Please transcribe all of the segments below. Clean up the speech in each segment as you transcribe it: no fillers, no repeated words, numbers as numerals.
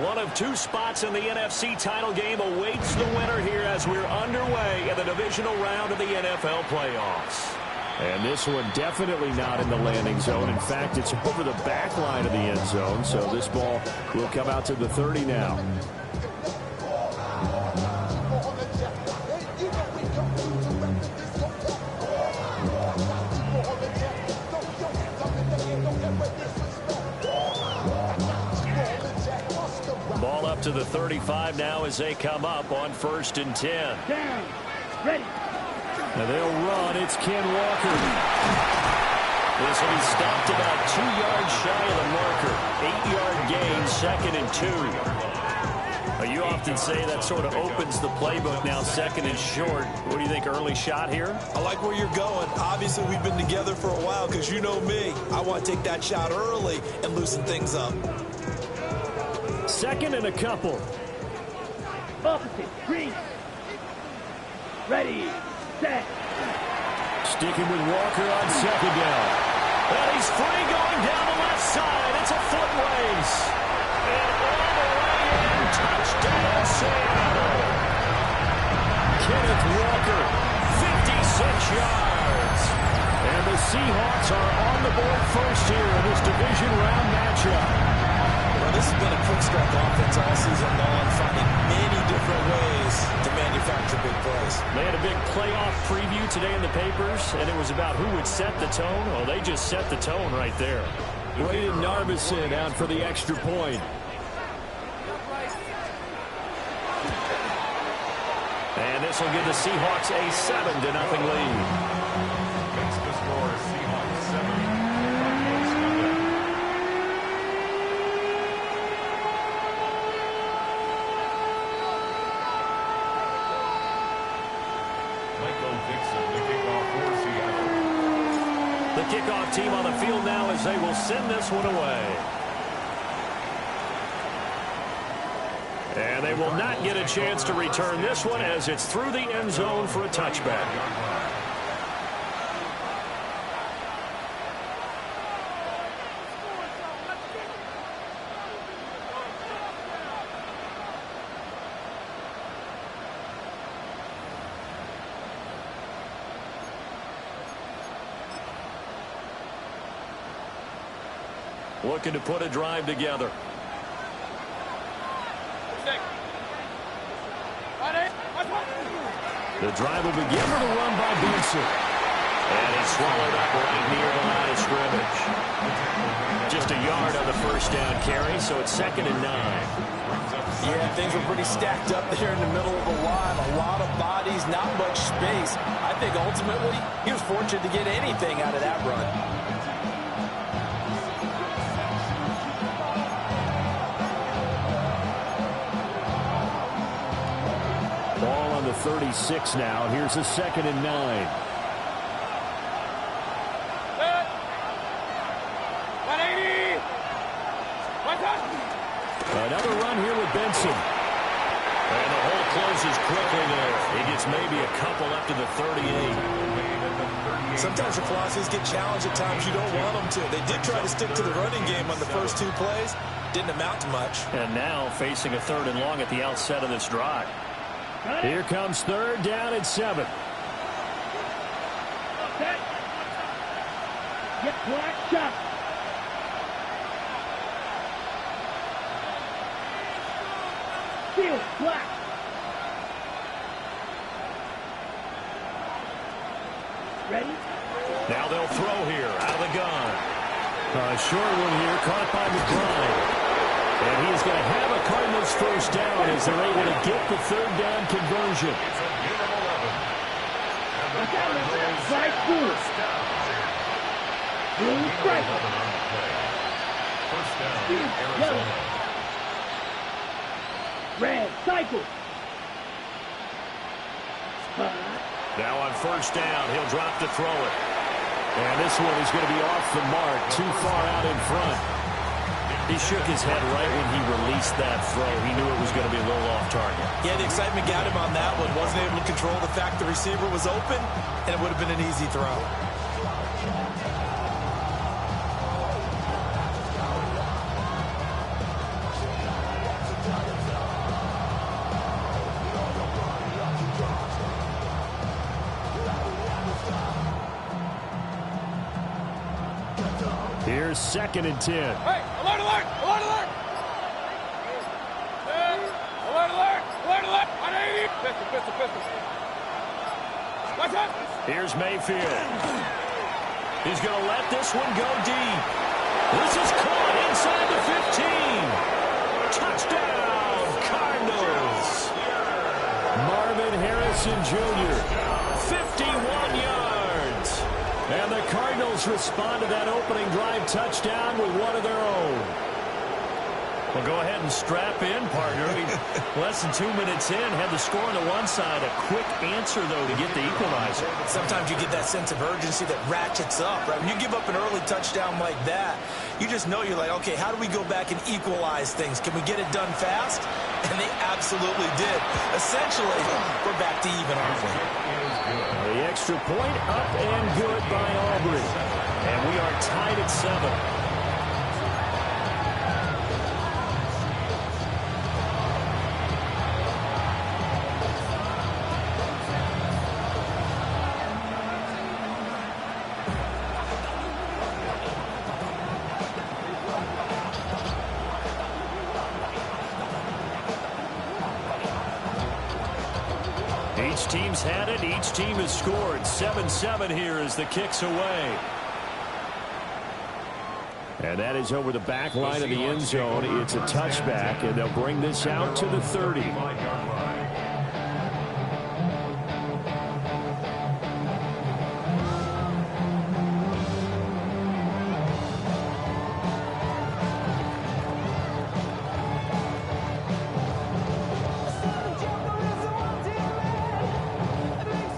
One of two spots in the NFC title game awaits the winner here as we're underway in the divisional round of the NFL playoffs. And this one definitely not in the landing zone. In fact, it's over the back line of the end zone. So this ball will come out to the 30 now. Ball up to the 35 now as they come up on 1st and 10. Down. Ready. And they'll run. It's Ken Walker. This will be stopped about 2 yards shy of the marker. 8-yard gain, 2nd and 2. You often say that sort of opens the playbook now, 2nd and short. What do you think, early shot here? I like where you're going. Obviously, we've been together for a while because you know me. I want to take that shot early and loosen things up. 2nd and a couple. Opposite. Green. Ready. Set. Sticking with Walker on 2nd down. And he's free going down the left side. It's a foot race. And all the way in. Touchdown, Seattle. Kenneth Walker, 56 yards. and the Seahawks are on the board first here in this division round matchup. Well, this has been a quick-start offense all season long, finding many different ways to manufacture big plays. They had a big playoff preview today in the papers, and it was about who would set the tone. Well, they just set the tone right there. Braden Narbison out for the extra point. And this will give the Seahawks a 7-0 lead. Makes the score Seahawks 7. Michael Dixon, the kickoff for Seattle. The kickoff team on the field now as they will send this one away. And they will not get a chance to return this one as it's through the end zone for a touchback. Looking to put a drive together. The drive will begin with a run by Benson. And it's swallowed up right near the line of scrimmage. Just a yard on the first down carry, so it's 2nd and 9. Yeah, things were pretty stacked up there in the middle of the line. A lot of bodies, not much space. I think ultimately he was fortunate to get anything out of that run. Ball on the 36 now. Here's a 2nd and 9. Another run here with Benson. And the hole closes quickly there. He gets maybe a couple up to the 38. Sometimes your philosophies get challenged at times you don't want them to. They did try to stick to the running game on the first 2 plays. Didn't amount to much. And now facing a 3rd and long at the outset of this drive. Here comes 3rd down and 7. Set. Get black shot. Field black. Ready? Now they'll throw here out of the gun. A short one here caught by McBride. And he's going to have a Cardinals first down as they're able to get the 3rd down conversion. It's a gain of 11. And the Cardinals Right through. Blue strike. First down, Arizona. Red cycle. Now on first down, he'll drop to throw it. And this one is going to be off the mark, too far out in front. He shook his head right when he released that throw. He knew it was going to be a little off target. Yeah, the excitement got him on that one. Wasn't able to control the fact the receiver was open, and it would have been an easy throw. 2nd and 10. Hey, alert, alert, alert, alert. Alert, alert, alert, alert. On 80. Pistol, pistol, pistol. Watch out. Here's Mayfield. He's going to let this one go deep. This is caught inside the 15. Touchdown, Cardinals. Marvin Harrison Jr., 51 yards. And the Cardinals respond to that opening drive touchdown with one of their own. Well, go ahead and strap in, partner. Less than 2 minutes in, had the score on the one side. A quick answer, though, to get the equalizer. Sometimes you get that sense of urgency that ratchets up, right? When you give up an early touchdown like that, you just know you're like, okay, how do we go back and equalize things? Can we get it done fast? And they absolutely did. Essentially, we're back to even, aren't we? The extra point up and good by Aubrey. And we are tied at 7. Each team's had it. Each team has scored. 7-7 here as the kick's away. And that is over the back line of the end zone. It's a touchback, and they'll bring this out to the 30.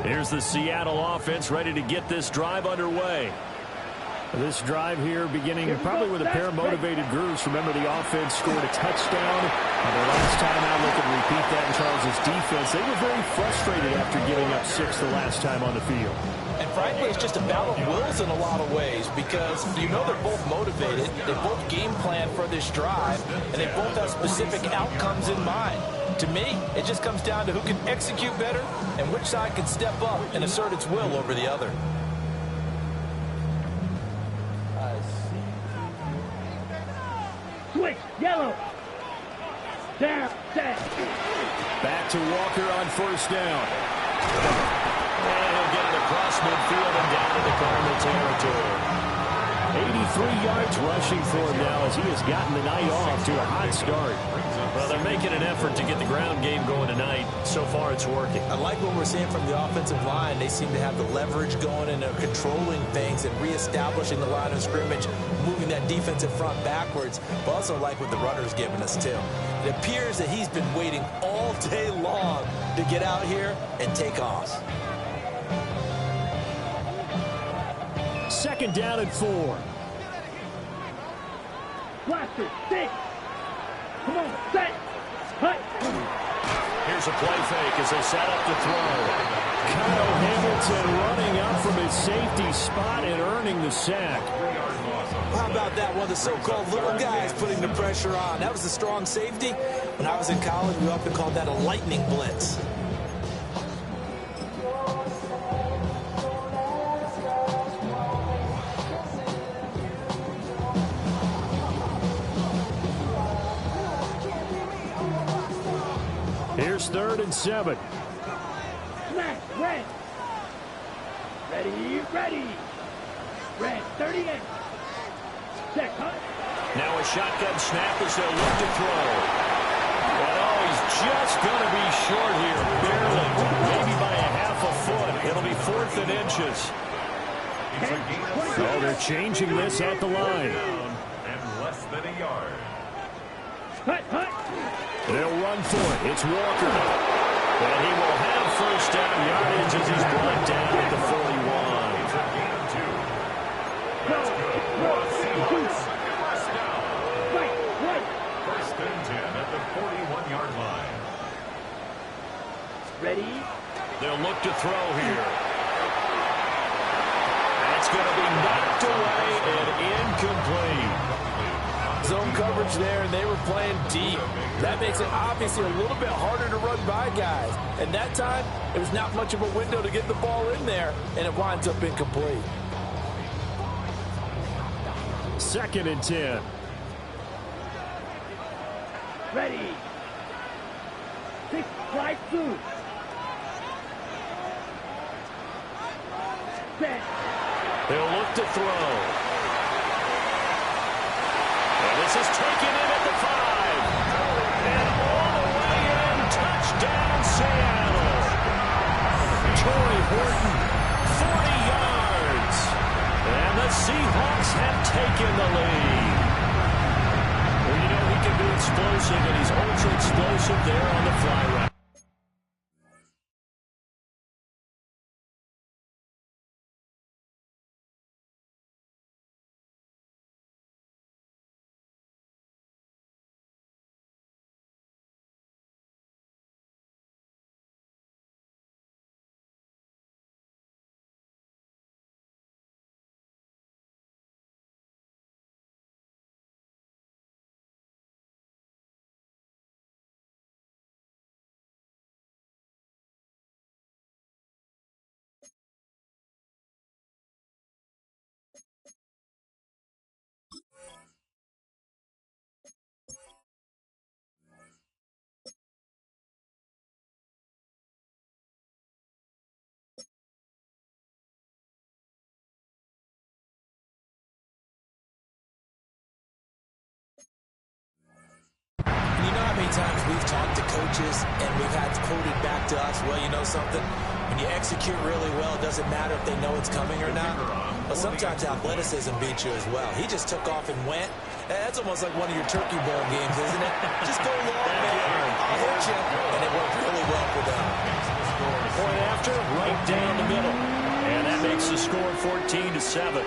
Here's the Seattle offense ready to get this drive underway. This drive here beginning probably with a pair of motivated groups. Remember, the offense scored a touchdown. The last time out, look and repeat that in Charles' defense. They were very frustrated after giving up 6 the last time on the field. And frankly, it's just a battle of wills in a lot of ways because you know they're both motivated. They both game plan for this drive, and they both have specific outcomes in mind. To me, it just comes down to who can execute better and which side can step up and assert its will over the other. Switch, yellow. Down, set. Back to Walker on first down. And he'll get it across midfield and down to the Cardinal territory. 83 yards rushing for him now as he has gotten the night off to a hot start. Well, they're making an effort to get the ground game going tonight. So far, it's working. I like what we're seeing from the offensive line. They seem to have the leverage going and they're controlling things and reestablishing the line of scrimmage, moving that defensive front backwards. But also like what the runner's giving us, too. It appears that he's been waiting all day long to get out here and take off. 2nd down and 4. Blaster, 6. Come on, set. Hut. Here's a play fake as they set up to throw. Kyle Hamilton running up from his safety spot and earning the sack. How about that? One of the so-called little guys putting the pressure on. That was a strong safety. When I was in college, we often called that a lightning blitz. Here's 3rd and 7. Smash, red. Ready, ready. Red, 38. Check, hut. Now a shotgun snap as they'll look to throw. And oh, he's just going to be short here, barely, maybe by a half a foot. It'll be 4th and inches. Oh, they're changing this at the line. And less than a yard. Hut, hut. They'll run for it. It's Walker. And he will have first down yardage as he's brought down at the 41. First and 10 at the 41-yard line. Ready. They'll look to throw here. That's going to be knocked away and incomplete. Zone coverage there, and they were playing deep. That makes it obviously a little bit harder to run by guys. And that time, it was not much of a window to get the ball in there, and it winds up incomplete. 2nd and 10. Ready. 6, right, 2. Set. They'll look to throw. And this is taken in at the 5. And all the way in. Touchdown, Seattle. Torrey Horton, 40 yards. And the Seahawks have taken the lead. Well, you know, he can be explosive, and he's ultra explosive there on the fly route. You know how many times we've talked to coaches and we've had quoted back to us, well, you know something? When you execute really well, it doesn't matter if they know it's coming or not. But sometimes athleticism beats you as well. He just took off and went. That's almost like one of your turkey bowl games, isn't it? Just go long, man. I'll hit you. And it worked really well for them. Point after, right down the middle. And that makes the score 14-7.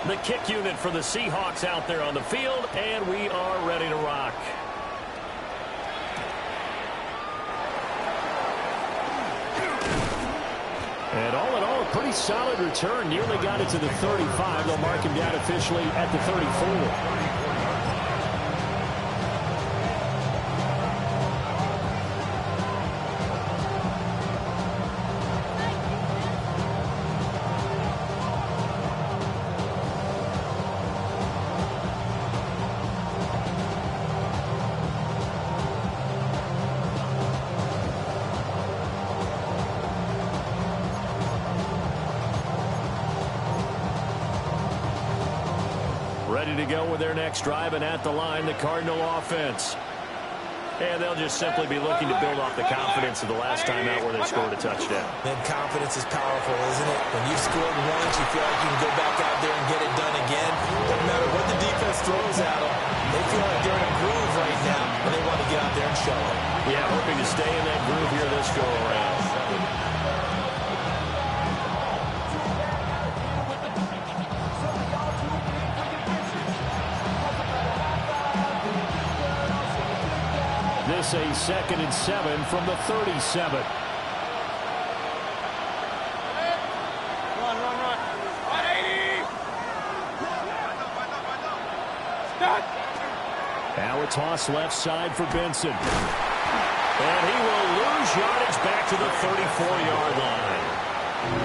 The kick unit for the Seahawks out there on the field, and we are ready to rock. And all in all, a pretty solid return. Nearly got it to the 35. They'll mark him down officially at the 34. Ready to go with their next drive, and at the line, the Cardinal offense. And they'll just simply be looking to build off the confidence of the last time out where they scored a touchdown. And confidence is powerful, isn't it? When you've scored once, you feel like you can go back out there and get it done again. Doesn't matter what the defense throws at them. They feel like they're in a groove right now, and they want to get out there and show it. Yeah, hoping to stay in that groove here this go-around. This a 2nd and 7 from the 37. Run. 180. Stop. Now a toss left side for Benson. And he will lose yardage back to the 34-yard line.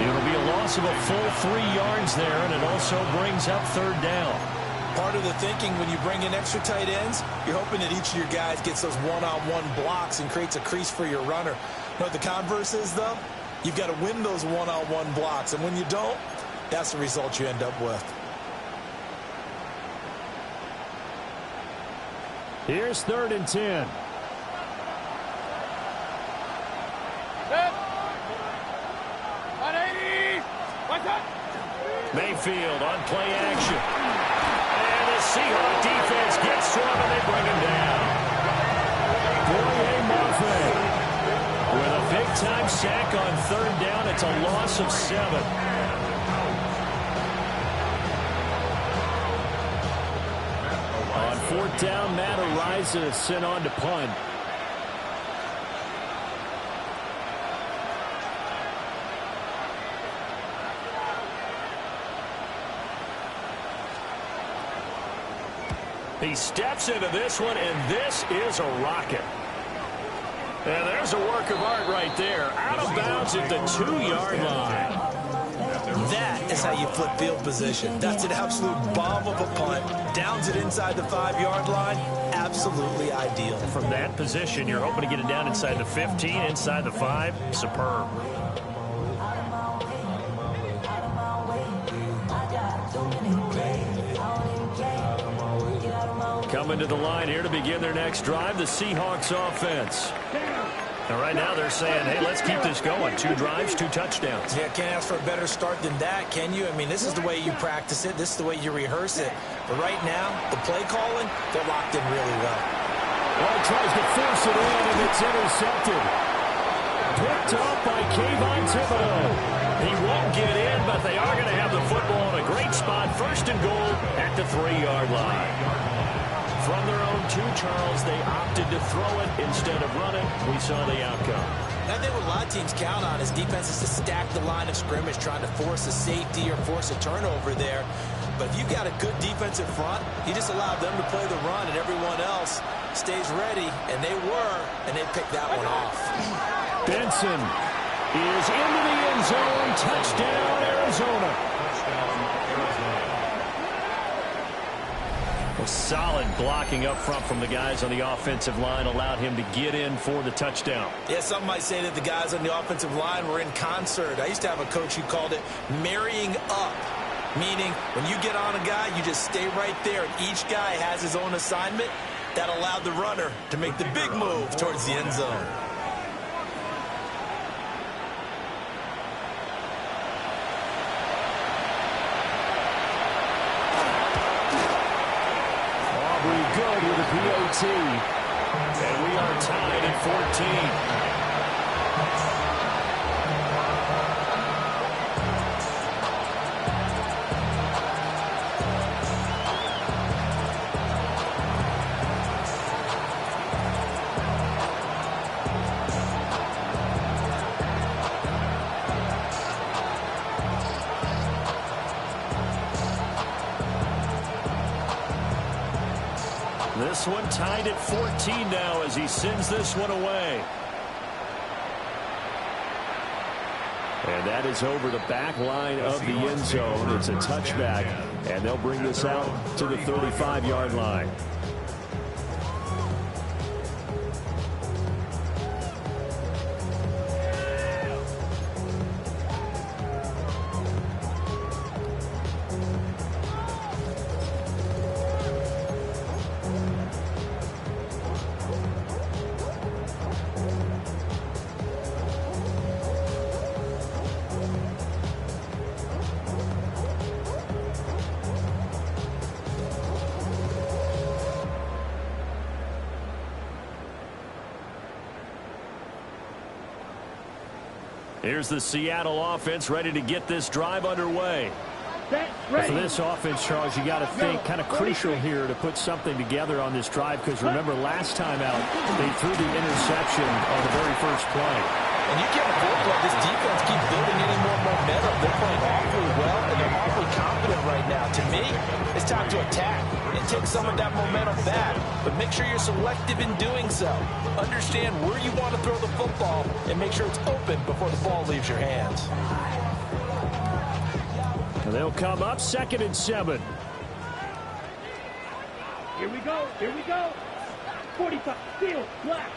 It'll be a loss of a full 3 yards there, and it also brings up 3rd down. Part of the thinking when you bring in extra tight ends, you're hoping that each of your guys gets those one-on-one blocks and creates a crease for your runner. You know what the converse is, though? You've got to win those one-on-one blocks, and when you don't, that's the result you end up with. Here's 3rd and 10. Set. 180. What's up? Mayfield on play action. Seahawks defense gets to him, and they bring him down. With a big-time sack on 3rd down, it's a loss of 7. On 4th down, Matt Araiza is sent on to punt. He steps into this one, and this is a rocket. And there's a work of art right there. Out of bounds at the 2-yard line. That is how you flip field position. That's an absolute bomb of a punt. Downs it inside the 5-yard line. Absolutely ideal. From that position, you're hoping to get it down inside the 15, inside the 5. Superb. Coming to the line here to begin their next drive, the Seahawks offense. And right now they're saying, hey, let's keep this going. 2 drives, 2 touchdowns. Yeah, can't ask for a better start than that, can you? I mean, this is the way you practice it. This is the way you rehearse it. But right now, the play calling, they're locked in really well. Well, he tries to force it in, and it's intercepted. Picked up by Kayvon Thibodeau. He won't get in, but they are going to have the football in a great spot. 1st and goal at the 3-yard line. From their own 2, Charles, they opted to throw it instead of running. We saw the outcome. I think what a lot of teams count on is defenses to stack the line of scrimmage, trying to force a safety or force a turnover there. But if you've got a good defensive front, you just allow them to play the run, and everyone else stays ready, and they were, and they picked that one off. Benson is into the end zone. Touchdown, Arizona. A solid blocking up front from the guys on the offensive line allowed him to get in for the touchdown. Yeah, some might say that the guys on the offensive line were in concert. I used to have a coach who called it marrying up, meaning when you get on a guy, you just stay right there, and each guy has his own assignment. That allowed the runner to make the big move towards the end zone. Good with a PAT. And we are tied at 14. This one tied at 14 now as he sends this one away. And that is over the back line of the end zone. It's a touchback, and they'll bring this out to the 35-yard line. Here's the Seattle offense ready to get this drive underway. For this offense, Charles, you got to think kind of crucial here to put something together on this drive, because remember last time out they threw the interception on the very first play. And you can't afford to let this defense keep building any more momentum. They're playing awfully well, and they're awfully confident right now. To me, it's time to attack and take some of that momentum back. But make sure you're selective in doing so. Understand where you want to throw the football and make sure it's open before the ball leaves your hands. And they'll come up 2nd and 7. Here we go. Here we go. 45. Field. Black.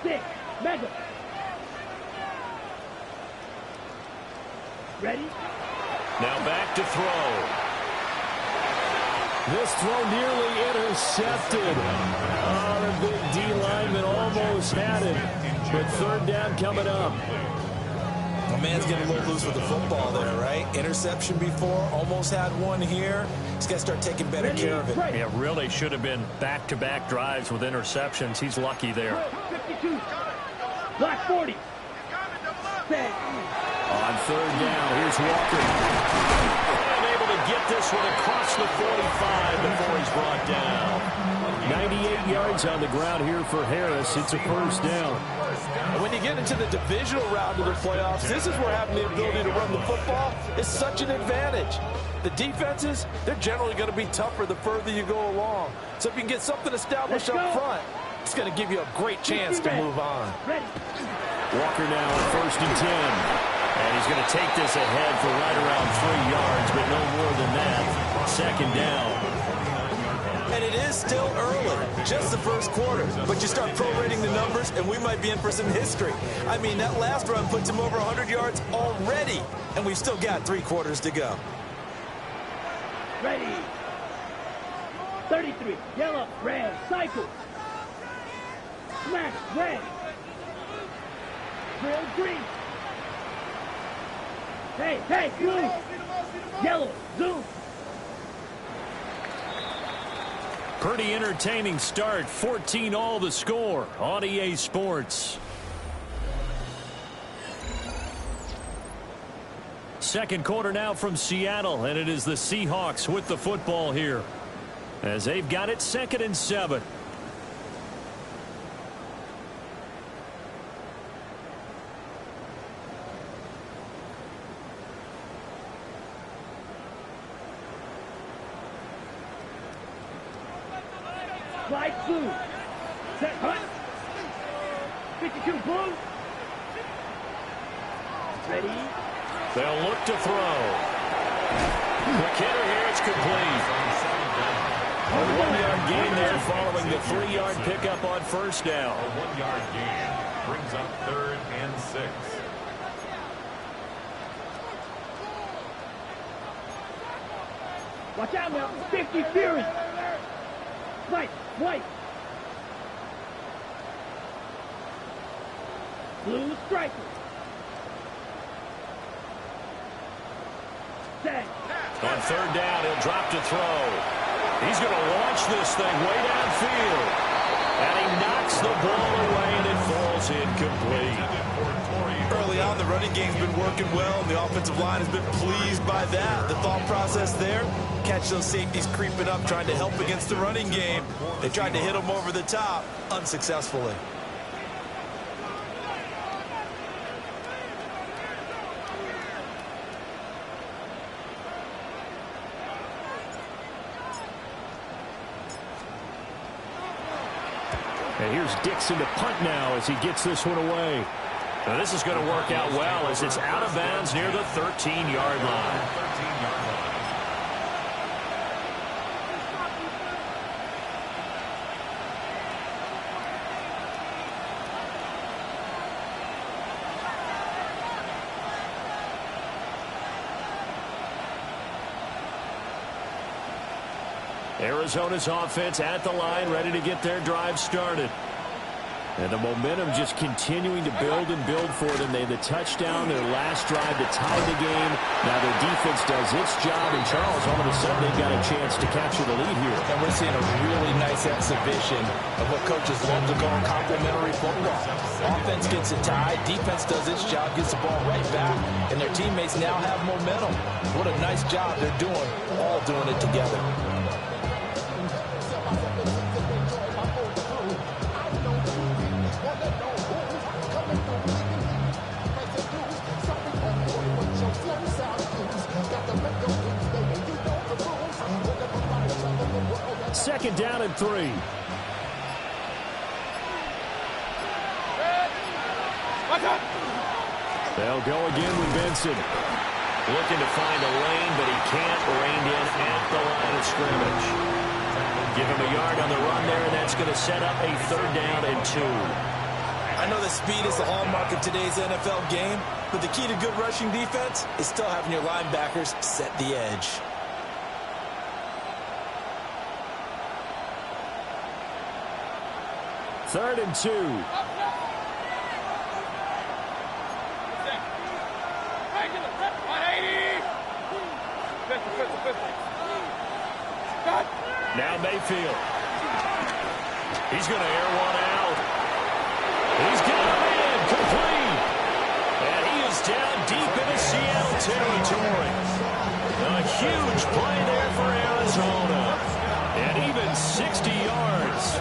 6. Mega. Ready? Now back to throw. This throw nearly intercepted. Oh, the big D lineman almost had it. But 3rd down coming up. The man's getting a little loose with the football there, right? Interception before, almost had one here. He's got to start taking better care of it. Yeah, really should have been back-to-back drives with interceptions. He's lucky there. 52. Black 40. Set. On 3rd down, here's Walker. And able to get this one across the 45 before he's brought down. 98 yards on the ground here for Harris. It's a 1st down. And when you get into the divisional round of the playoffs, this is where having the ability to run the football is such an advantage. The defenses, they're generally going to be tougher the further you go along. So if you can get something established up front, it's going to give you a great chance to move on. Walker now at 1st and 10. And he's going to take this ahead for right around 3 yards, but no more than that. 2nd down. And it is still early, just the first quarter. But you start prorating the numbers, and we might be in for some history. I mean, that last run puts him over 100 yards already, and we've still got 3 quarters to go. Ready. 33. Yellow. Red. Cycle. Smash. Red. Drill. Green. Hey. Blue. Yellow. Zoom. Pretty entertaining start. 14 all the score on EA Sports. 2nd quarter now from Seattle, and it is the Seahawks with the football here as they've got it 2nd and 7. Slide blue. Set hunt. 52 blue. Ready. They'll look to throw. Quick hitter here. It's complete. A 1-yard gain there following the 3-yard pickup on 1st down. A 1-yard gain brings up 3rd and 6. Watch out now. 50 Fury. Right. White. Blue striker. Set. On 3rd down, he'll drop to throw. He's going to launch this thing way downfield. And he knocks the ball away, and it falls incomplete. Early on, the running game's been working well, and the offensive line has been pleased by that. The thought process there, catch those safeties creeping up, trying to help against the running game. They tried to hit them over the top, unsuccessfully. And here's Dixon to punt now as he gets this one away. Now this is going to work out well as it's out of bounds near the 13-yard line. Arizona's offense at the line, ready to get their drive started. And the momentum just continuing to build and build for them. They had the touchdown, their last drive to tie the game. Now their defense does its job, and Charles, all of a sudden, they've got a chance to capture the lead here. And we're seeing a really nice exhibition of what coaches love to call complementary football. Offense gets it tied, defense does its job, gets the ball right back, and their teammates now have momentum. What a nice job they're doing, all doing it together. Second down and 3. They'll go again with Benson. Looking to find a lane, but he can't. Reined in at the line of scrimmage. Give him a yard on the run there, and that's going to set up a 3rd down and 2. I know that speed is the hallmark of today's NFL game, but the key to good rushing defense is still having your linebackers set the edge. Third and 2. Now Mayfield. He's going to air one out. He's got him in. Complete. And he is down deep into Seattle territory. A huge play there for Arizona. And even 60 yards.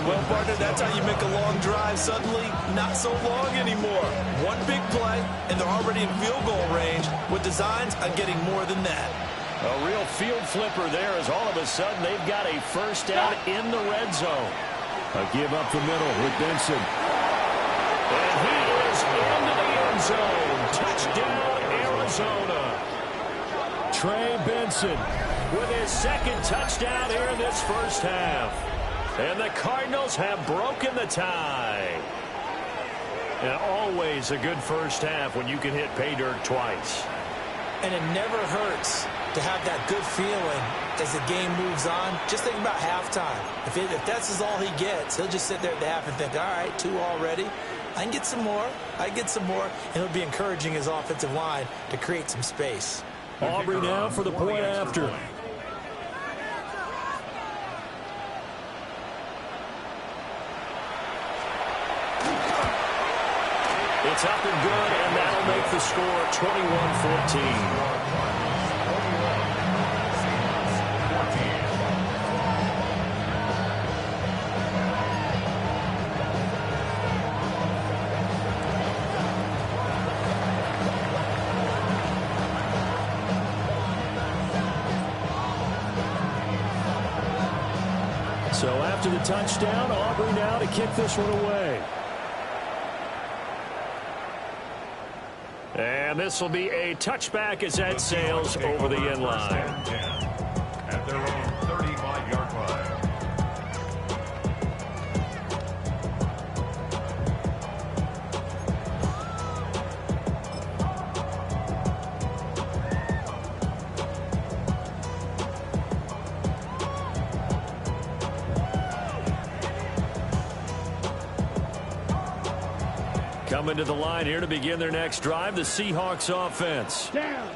Well, partner, that's how you make a long drive suddenly not so long anymore. One big play, and they're already in field goal range with designs on getting more than that. A real field flipper there as all of a sudden they've got a first down in the red zone. A give up the middle with Benson. And he is into the end zone. Touchdown, Arizona. Trey Benson With his second touchdown here in this first half. And the Cardinals have broken the tie. And always a good first half when you can hit pay dirt twice. And it never hurts to have that good feeling as the game moves on. Just think about halftime. If that's all he gets, he'll just sit there at the half and think, all right, 2 already. I can get some more. I can get some more. And he'll be encouraging his offensive line to create some space. Aubrey now for the point after. It's up and good, and that'll make the score 21-14. So after the touchdown, Aubrey now to kick this one away. And this will be a touchback as that sails over the end line. At their own 35-yard line. Coming to the line here to begin their next drive, the Seahawks offense. Down.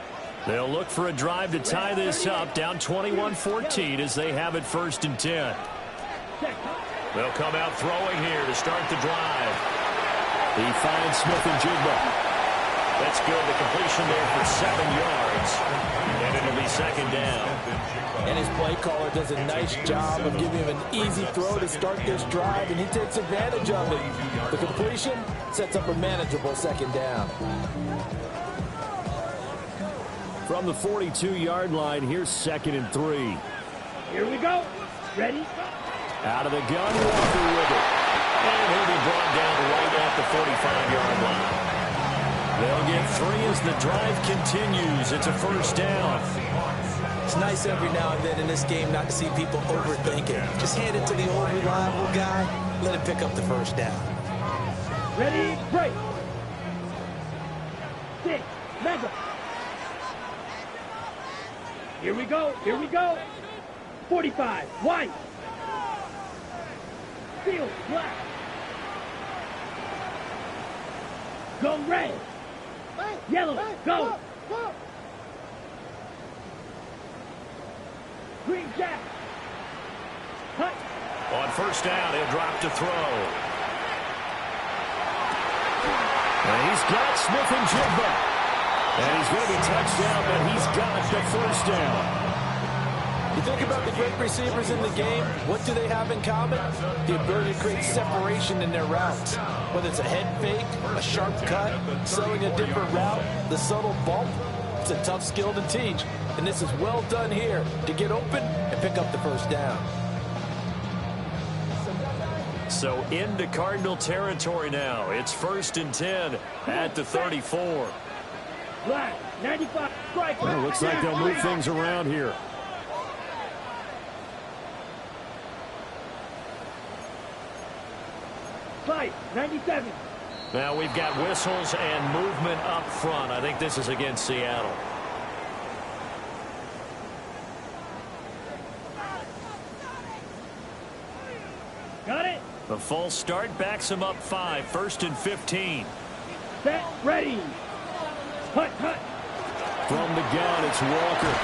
They'll look for a drive to tie this up, down 21-14 as they have it 1st and 10. They'll come out throwing here to start the drive. He finds Smith and Jigba. That's good. The completion there for 7 yards. And it'll be 2nd down. And his play caller does a nice job of giving him an easy throw to start this drive, and he takes advantage of it. The completion sets up a manageable 2nd down. From the 42-yard line, here's 2nd and 3. Here we go. Ready? Out of the gun, Walker with it. And he'll be brought down right at the 45-yard line. They'll get 3 as the drive continues. It's a 1st down. It's nice every now and then in this game not to see people overthink it. Just hand it to the old reliable guy. Let him pick up the 1st down. Ready? Break. 6. Mega. Here we go. Here we go. 45. White. Field. Black. Go red. Yellow. Go. Green jack. Hut. On 1st down, he'll drop to throw. And he's got Smith and Jigba. And he's going to be touchdown, but he's got the 1st down. You think about the great receivers in the game, what do they have in common? The ability to create separation in their routes. Whether it's a head fake, a sharp cut, selling a different route, the subtle bump, it's a tough skill to teach. And this is well done here to get open and pick up the 1st down. So into Cardinal territory now. It's 1st and 10 at the 34. Black. 95. Strike. Well, looks like they'll move things around here. Fight. 97. Now we've got whistles and movement up front. I think this is against Seattle. Got it. The false start backs him up 5. 1st and 15. Set. Ready. Hut. Hut. From the gun, it's Walker.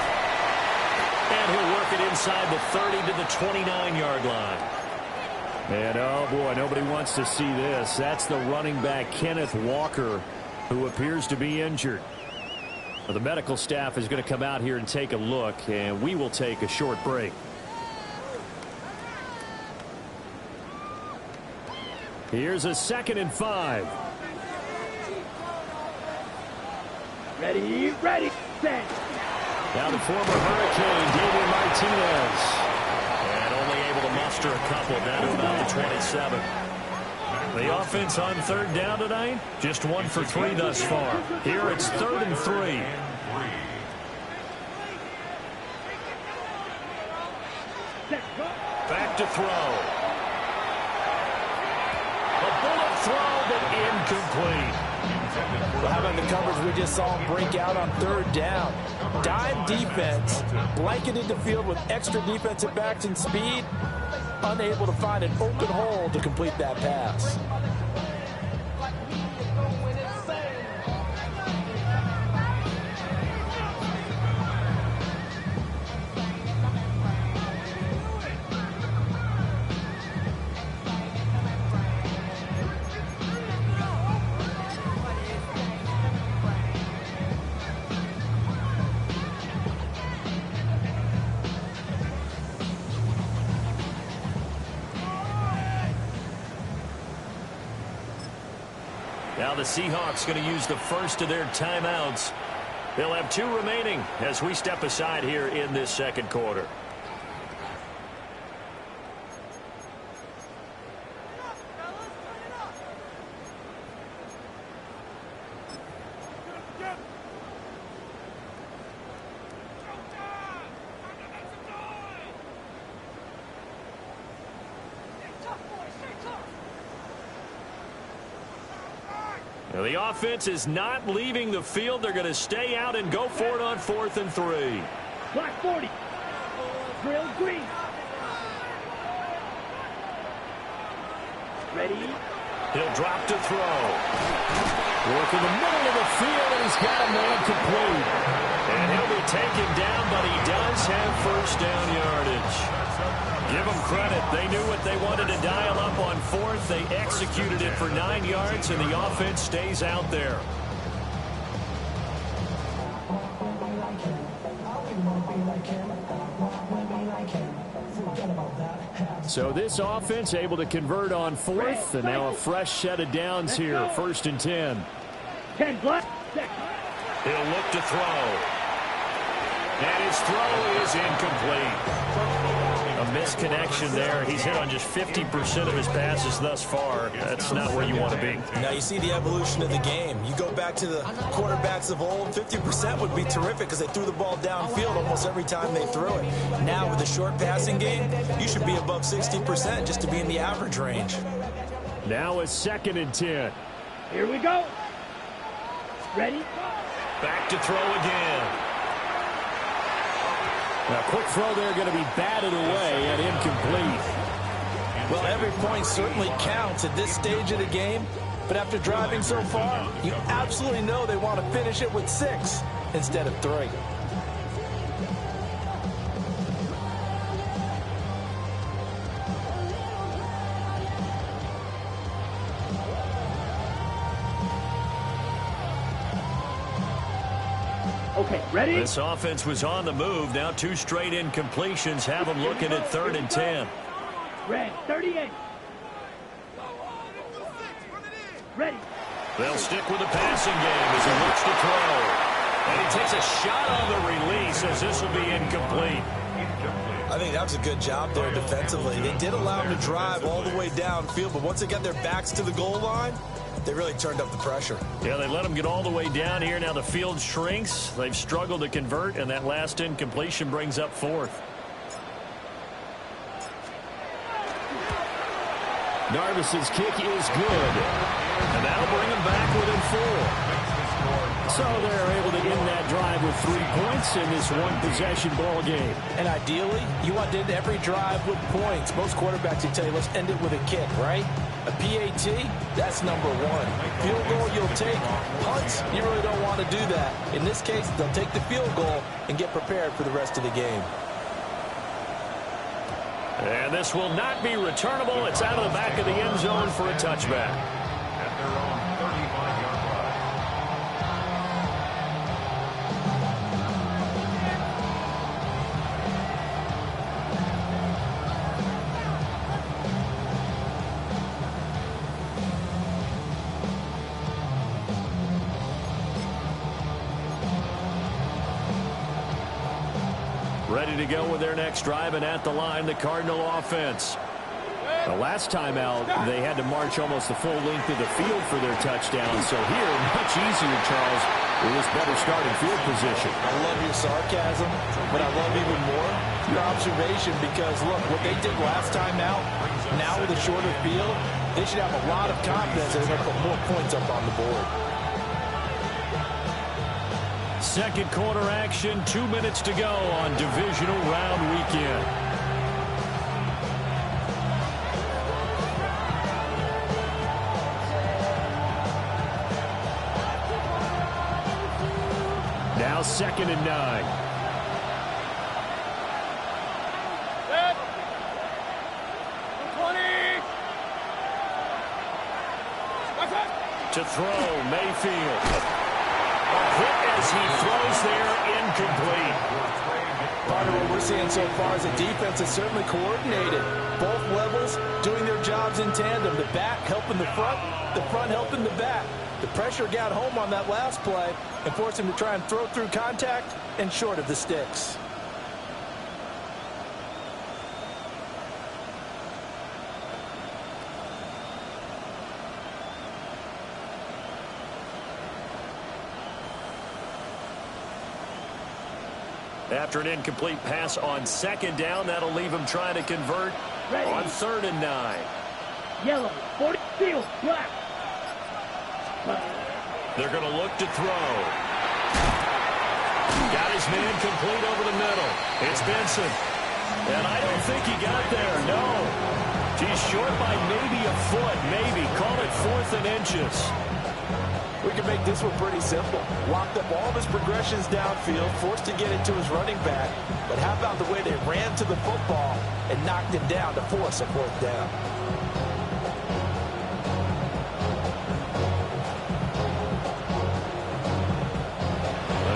And he'll work it inside the 30 to the 29-yard line. And, oh, boy, nobody wants to see this. That's the running back, Kenneth Walker, who appears to be injured. Well, the medical staff is going to come out here and take a look, and we will take a short break. Here's a 2nd and 5. Ready. Ready. Set. Now the former Hurricane, David Martinez. And only able to muster a couple down to about the 27. The offense on third down tonight, just 1 for 3 thus far. Here it's 3rd and 3. Back to throw. A bullet throw, but incomplete. Well, how about the coverage we just saw him break out on 3rd down? Dime defense, blanketed the field with extra defensive backs and speed, unable to find an open hole to complete that pass. Now the Seahawks going to use the first of their timeouts. They'll have 2 remaining as we step aside here in this second quarter. Now the offense is not leaving the field. They're going to stay out and go for it on 4th and 3. Black 40. Drill green. Ready? He'll drop to throw. Work in the middle of the field, and he's got a man complete. And he'll be taken down, but he does have first down yardage. Give them credit. They knew what they wanted to dial up on 4th. They executed it for 9 yards, and the offense stays out there. So this offense able to convert on 4th, and now a fresh set of downs here. 1st and 10. 10 black. He'll look to throw. And his throw is incomplete. A misconnection there. He's hit on just 50% of his passes thus far. That's not where you want to be. Now you see the evolution of the game. You go back to the quarterbacks of old, 50% would be terrific because they threw the ball downfield almost every time they threw it. Now with the short passing game, you should be above 60% just to be in the average range. Now a 2nd and 10. Here we go. Ready? Back to throw again. Now, quick throw there going to be batted away and incomplete. Well, every point certainly counts at this stage of the game, but after driving so far, you absolutely know they want to finish it with 6 instead of 3. Okay, ready? This offense was on the move. Now 2 straight incompletions have them looking at 3rd and 10. Red, 38. Ready. They'll stick with the passing game as he looks to throw. And he takes a shot on the release as this will be incomplete. I think that was a good job there defensively. They did allow him to drive all the way downfield, but once they got their backs to the goal line, they really turned up the pressure. Yeah, they let him get all the way down here. Now the field shrinks. They've struggled to convert, and that last incompletion brings up 4th. Narvis's kick is good. And that'll bring him back within 4. So they're able to end that drive with 3 points in this one-possession ball game. And ideally, you want to end every drive with points. Most quarterbacks will tell you, let's end it with a kick, right? A PAT, that's number 1. Field goal you'll take. Punts, you really don't want to do that. In this case, they'll take the field goal and get prepared for the rest of the game. And this will not be returnable. It's out of the back of the end zone for a touchback. At their own 35-yard line. Ready to go with their next drive, and at the line, the Cardinal offense. The last time out, they had to march almost the full length of the field for their touchdown. So here, much easier, Charles, with this better starting field position. I love your sarcasm, but I love even more your observation because, look, what they did last time out, now with a shorter field, they should have a lot of confidence they're going to put more points up on the board. Second quarter action, 2 minutes to go on divisional round weekend. Now 2nd and 9. Set. 20. To throw, Mayfield. A hit as he throws there, incomplete. Part of what we're seeing so far is the defense is certainly coordinated. Both levels doing their jobs in tandem. The back helping the front helping the back. The pressure got home on that last play and forced him to try and throw through contact and short of the sticks. After an incomplete pass on 2nd down, that'll leave him trying to convert on 3rd and 9. Yellow, 40, field, black. They're going to look to throw. Got his man complete over the middle. It's Benson. And I don't think he got there, no. He's short by maybe a foot, maybe. Call it 4th and inches. We can make this one pretty simple. Locked up all of his progressions downfield, forced to get it to his running back. But how about the way they ran to the football and knocked him down to force a 4th down?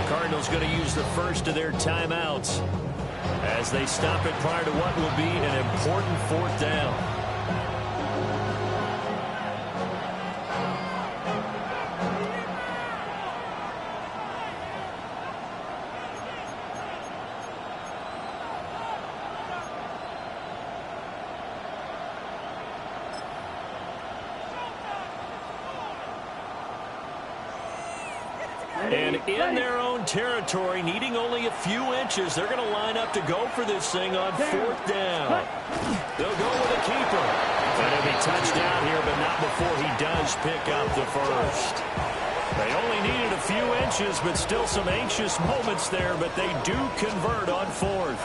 The Cardinals going to use the first of their timeouts as they stop it prior to what will be an important 4th down. And in their own territory, needing only a few inches, they're going to line up to go for this thing on 4th down. They'll go with a keeper. And he'll be touchdown here, but not before he does pick up the first. They only needed a few inches, but still some anxious moments there, but they do convert on 4th.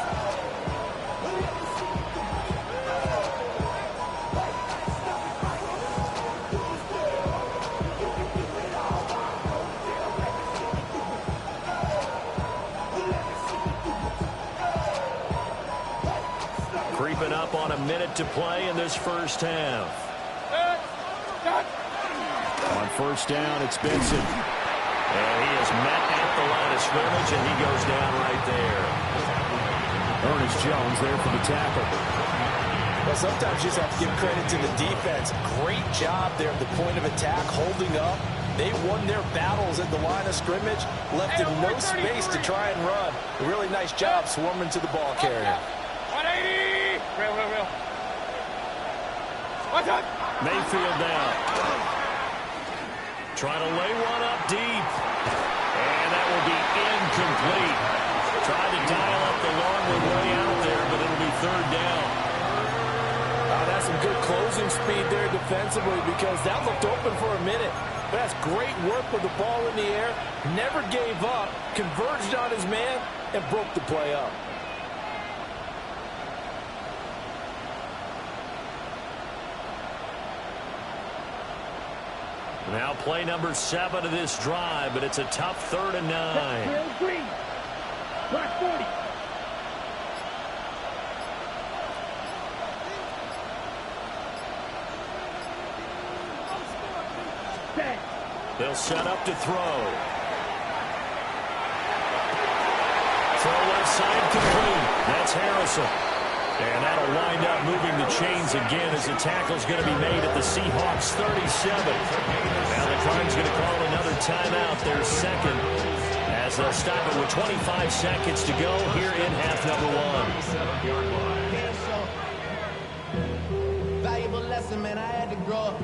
Creeping up on a minute to play in this first half. On 1st down, it's Benson. And he is met at the line of scrimmage, and he goes down right there. Ernest Jones there for the tackle. Well, sometimes you just have to give credit to the defense. Great job there at the point of attack, holding up. They won their battles at the line of scrimmage, left him no space to try and run. A really nice job swarming to the ball carrier. 180! Real. Watch out! Mayfield down. Trying to lay one up deep. And that will be incomplete. Tried to dial up the long way out there, but it'll be 3rd down. That's some good closing speed there defensively because that looked open for a minute. But that's great work with the ball in the air. Never gave up, converged on his man, and broke the play up. Now play number 7 of this drive, but it's a tough 3rd and 9. Green, black 40. They'll set up to throw. Throw left side complete. That's Harrison. And that'll wind up moving the chains again as the tackle's going to be made at the Seahawks 37. Now the Cardinals going to call another timeout, their 2nd, as as they'll stop it with 25 seconds to go here in half number one. Valuable lesson, man. I had to grow up.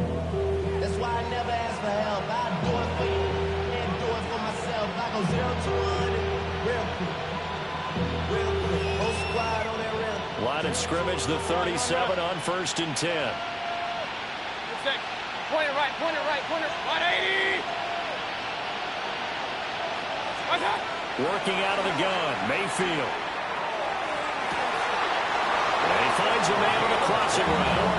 That's why I never ask for help. I do it for you and do it for myself. I go 0 to 100 real quick. Real quick. Whole squad on that real. Line of scrimmage, the 37 on 1st and 10. Point it right, 180. Working out of the gun, Mayfield. And he finds a man on the crossing route.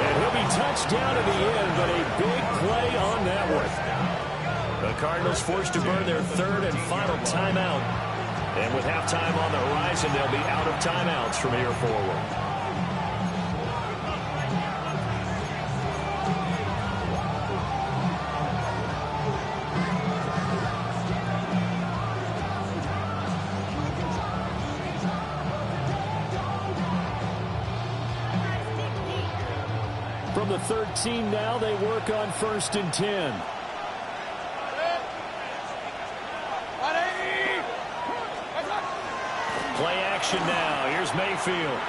And he'll be touched down in the end, but a big play on that one. The Cardinals forced to burn their 3rd and final timeout. And with halftime on the horizon, they'll be out of timeouts from here forward. From the 13 now, they work on 1st and 10. Play action now. Here's Mayfield.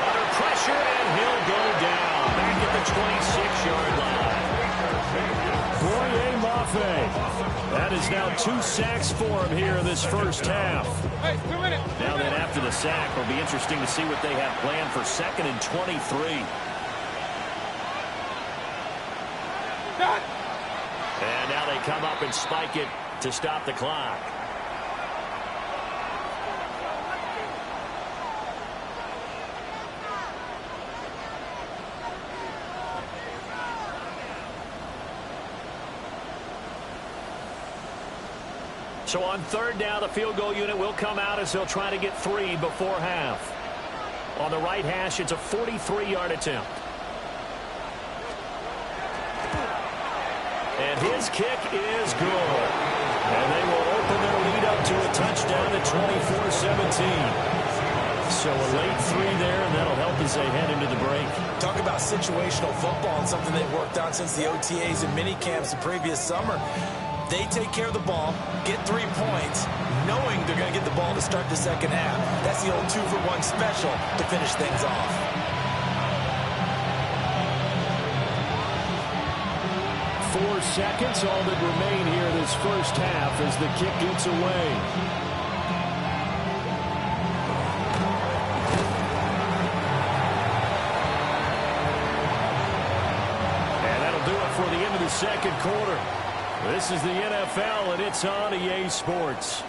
Under pressure, and he'll go down. Back at the 26-yard line. Boye Mafe. That is now 2 sacks for him here in this first half. Hey, 2 minutes. Now then, after the sack, it'll be interesting to see what they have planned for 2nd and 23. And now they come up and spike it to stop the clock. So on 3rd down, the field goal unit will come out as they'll try to get 3 before half. On the right hash, it's a 43-yard attempt. And his kick is good. And they will open their lead up to a touchdown at 24-17. So a late 3 there, and that'll help as they head into the break. Talk about situational football and something they've worked on since the OTAs and mini camps the previous summer. They take care of the ball, get 3 points, knowing they're going to get the ball to start the second half. That's the old 2-for-1 special to finish things off. Four seconds, all that remain here this first half as the kick gets away. And that'll do it for the end of the second quarter. This is the NFL, and it's on EA Sports.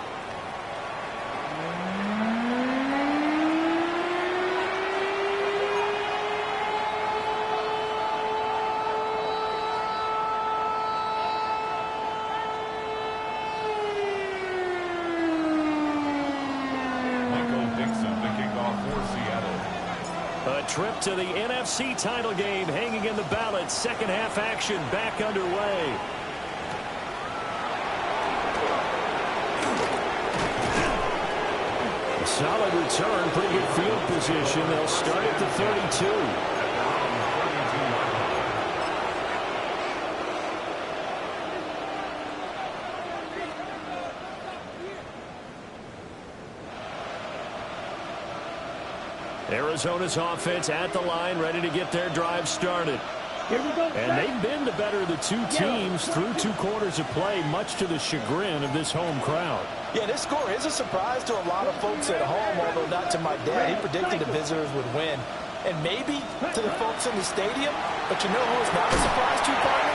A trip to the NFC title game hanging in the balance. Second half action back underway. Solid return, pretty good field position. They'll start at the 32. Arizona's offense at the line, ready to get their drive started. Here we go. And they've been the better of the two teams through 2 quarters of play, much to the chagrin of this home crowd. Yeah, this score is a surprise to a lot of folks at home, although not to my dad. He predicted the visitors would win. And maybe to the folks in the stadium, but you know who is not a surprise to, partner?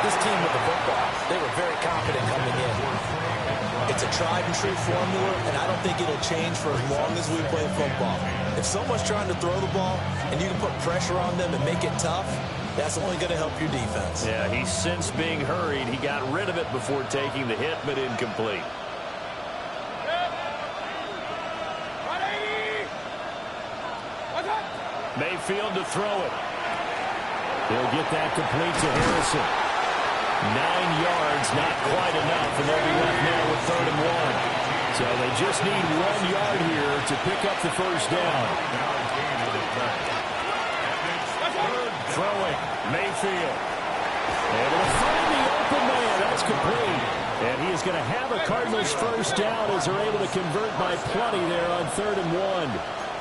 This team with the football. They were very confident coming in. It's a tried-and-true formula, and I don't think it'll change for as long as we play football. If someone's trying to throw the ball and you can put pressure on them and make it tough, that's only going to help your defense. Yeah, he's since being hurried. He got rid of it before taking the hit, but incomplete. Mayfield to throw it. He'll get that complete to Harrison. 9 yards, not quite enough, and they'll be left now with 3rd and 1. So they just need 1 yard here to pick up the first down. Throwing, Mayfield. Able to find the open open man. That's complete. And he is going to have a Cardinals first down as they're able to convert by plenty there on 3rd and 1.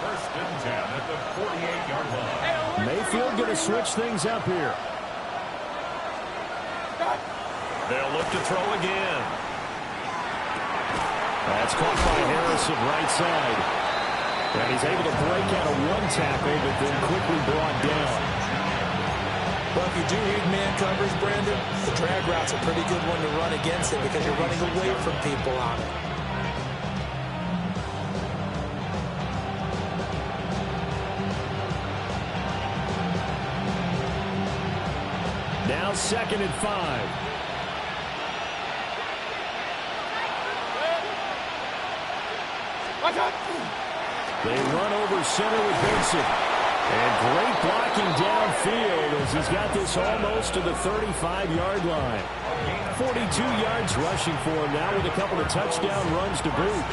First and 10 at the 48-yard line. Mayfield going to switch things up here. They'll look to throw again. That's caught by Harrison right side. And he's able to break out of one tackle, but then quickly brought down. Well, if you do read man coverage, Brandon, the drag route's a pretty good one to run against it because you're running away from people on it. Now 2nd and 5. They run over center with Benson. And great blocking downfield as he's got this almost to the 35-yard line. 42 yards rushing for him now with a couple of touchdown runs to boot.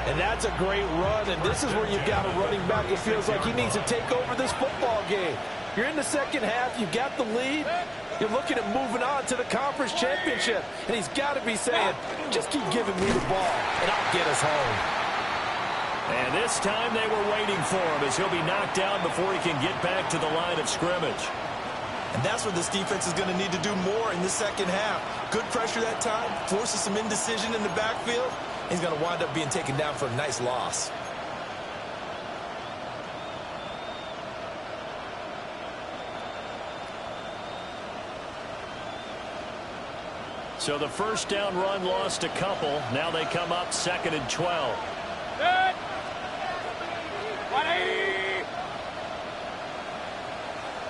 And that's a great run, and this is where you've got a running back who feels like he needs to take over this football game. You're in the second half, you've got the lead, you're looking at moving on to the conference championship, and he's got to be saying, just keep giving me the ball, and I'll get us home. And this time they were waiting for him as he'll be knocked down before he can get back to the line of scrimmage. And that's what this defense is going to need to do more in the second half. Good pressure that time, forces some indecision in the backfield. He's going to wind up being taken down for a nice loss. So the first down run lost a couple. Now they come up 2nd and 12. Good.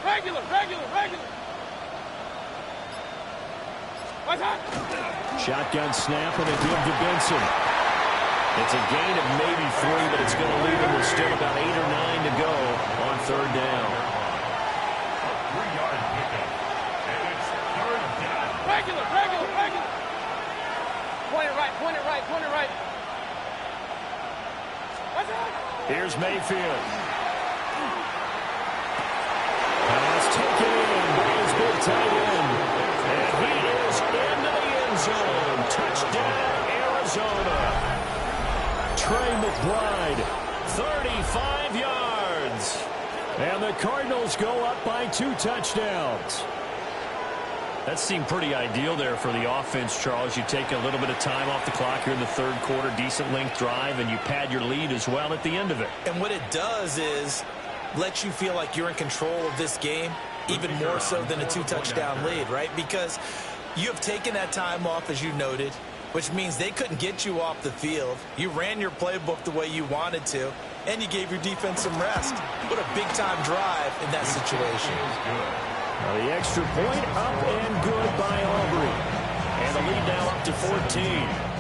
Regular. Shotgun snap and a give to Benson. It's a gain of maybe 3, but it's going to leave him with still about 8 or 9 to go on 3rd down. A 3-yard pickup. And it's 3rd down. Regular. Point it right. Here's Mayfield. Pass taken in by his big tight end. And he is into the end zone. Touchdown, Arizona. Trey McBride, 35 yards. And the Cardinals go up by 2 touchdowns. That seemed pretty ideal there for the offense, Charles. You take a little bit of time off the clock here in the 3rd quarter, decent length drive, and you pad your lead as well at the end of it. And what it does is let you feel like you're in control of this game, even more so than a 2-touchdown lead, right? Because you have taken that time off, as you noted, which means they couldn't get you off the field. You ran your playbook the way you wanted to, and you gave your defense some rest. What a big-time drive in that situation. Well, the extra point up and good by Aubrey. And the lead now up to 14.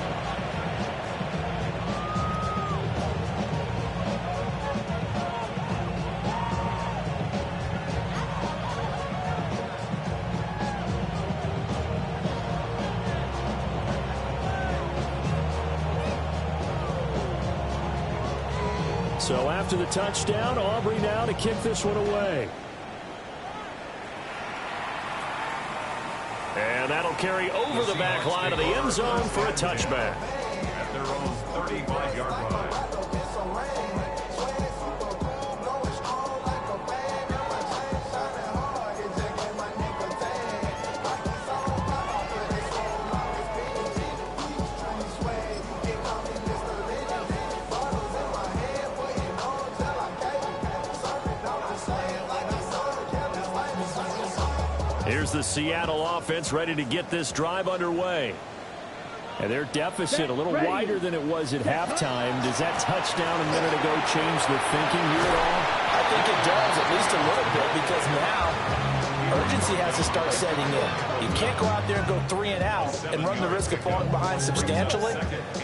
So after the touchdown, Aubrey now to kick this one away. And that'll carry over the back line of the end zone for a touchback. At their own 35-yard line. Here's the Seattle offense ready to get this drive underway. And their deficit a little wider than it was at halftime. Does that touchdown a minute ago change the thinking here at all? I think it does, at least a little bit, because now urgency has to start setting in. You can't go out there and go 3 and out and run the risk of falling behind substantially,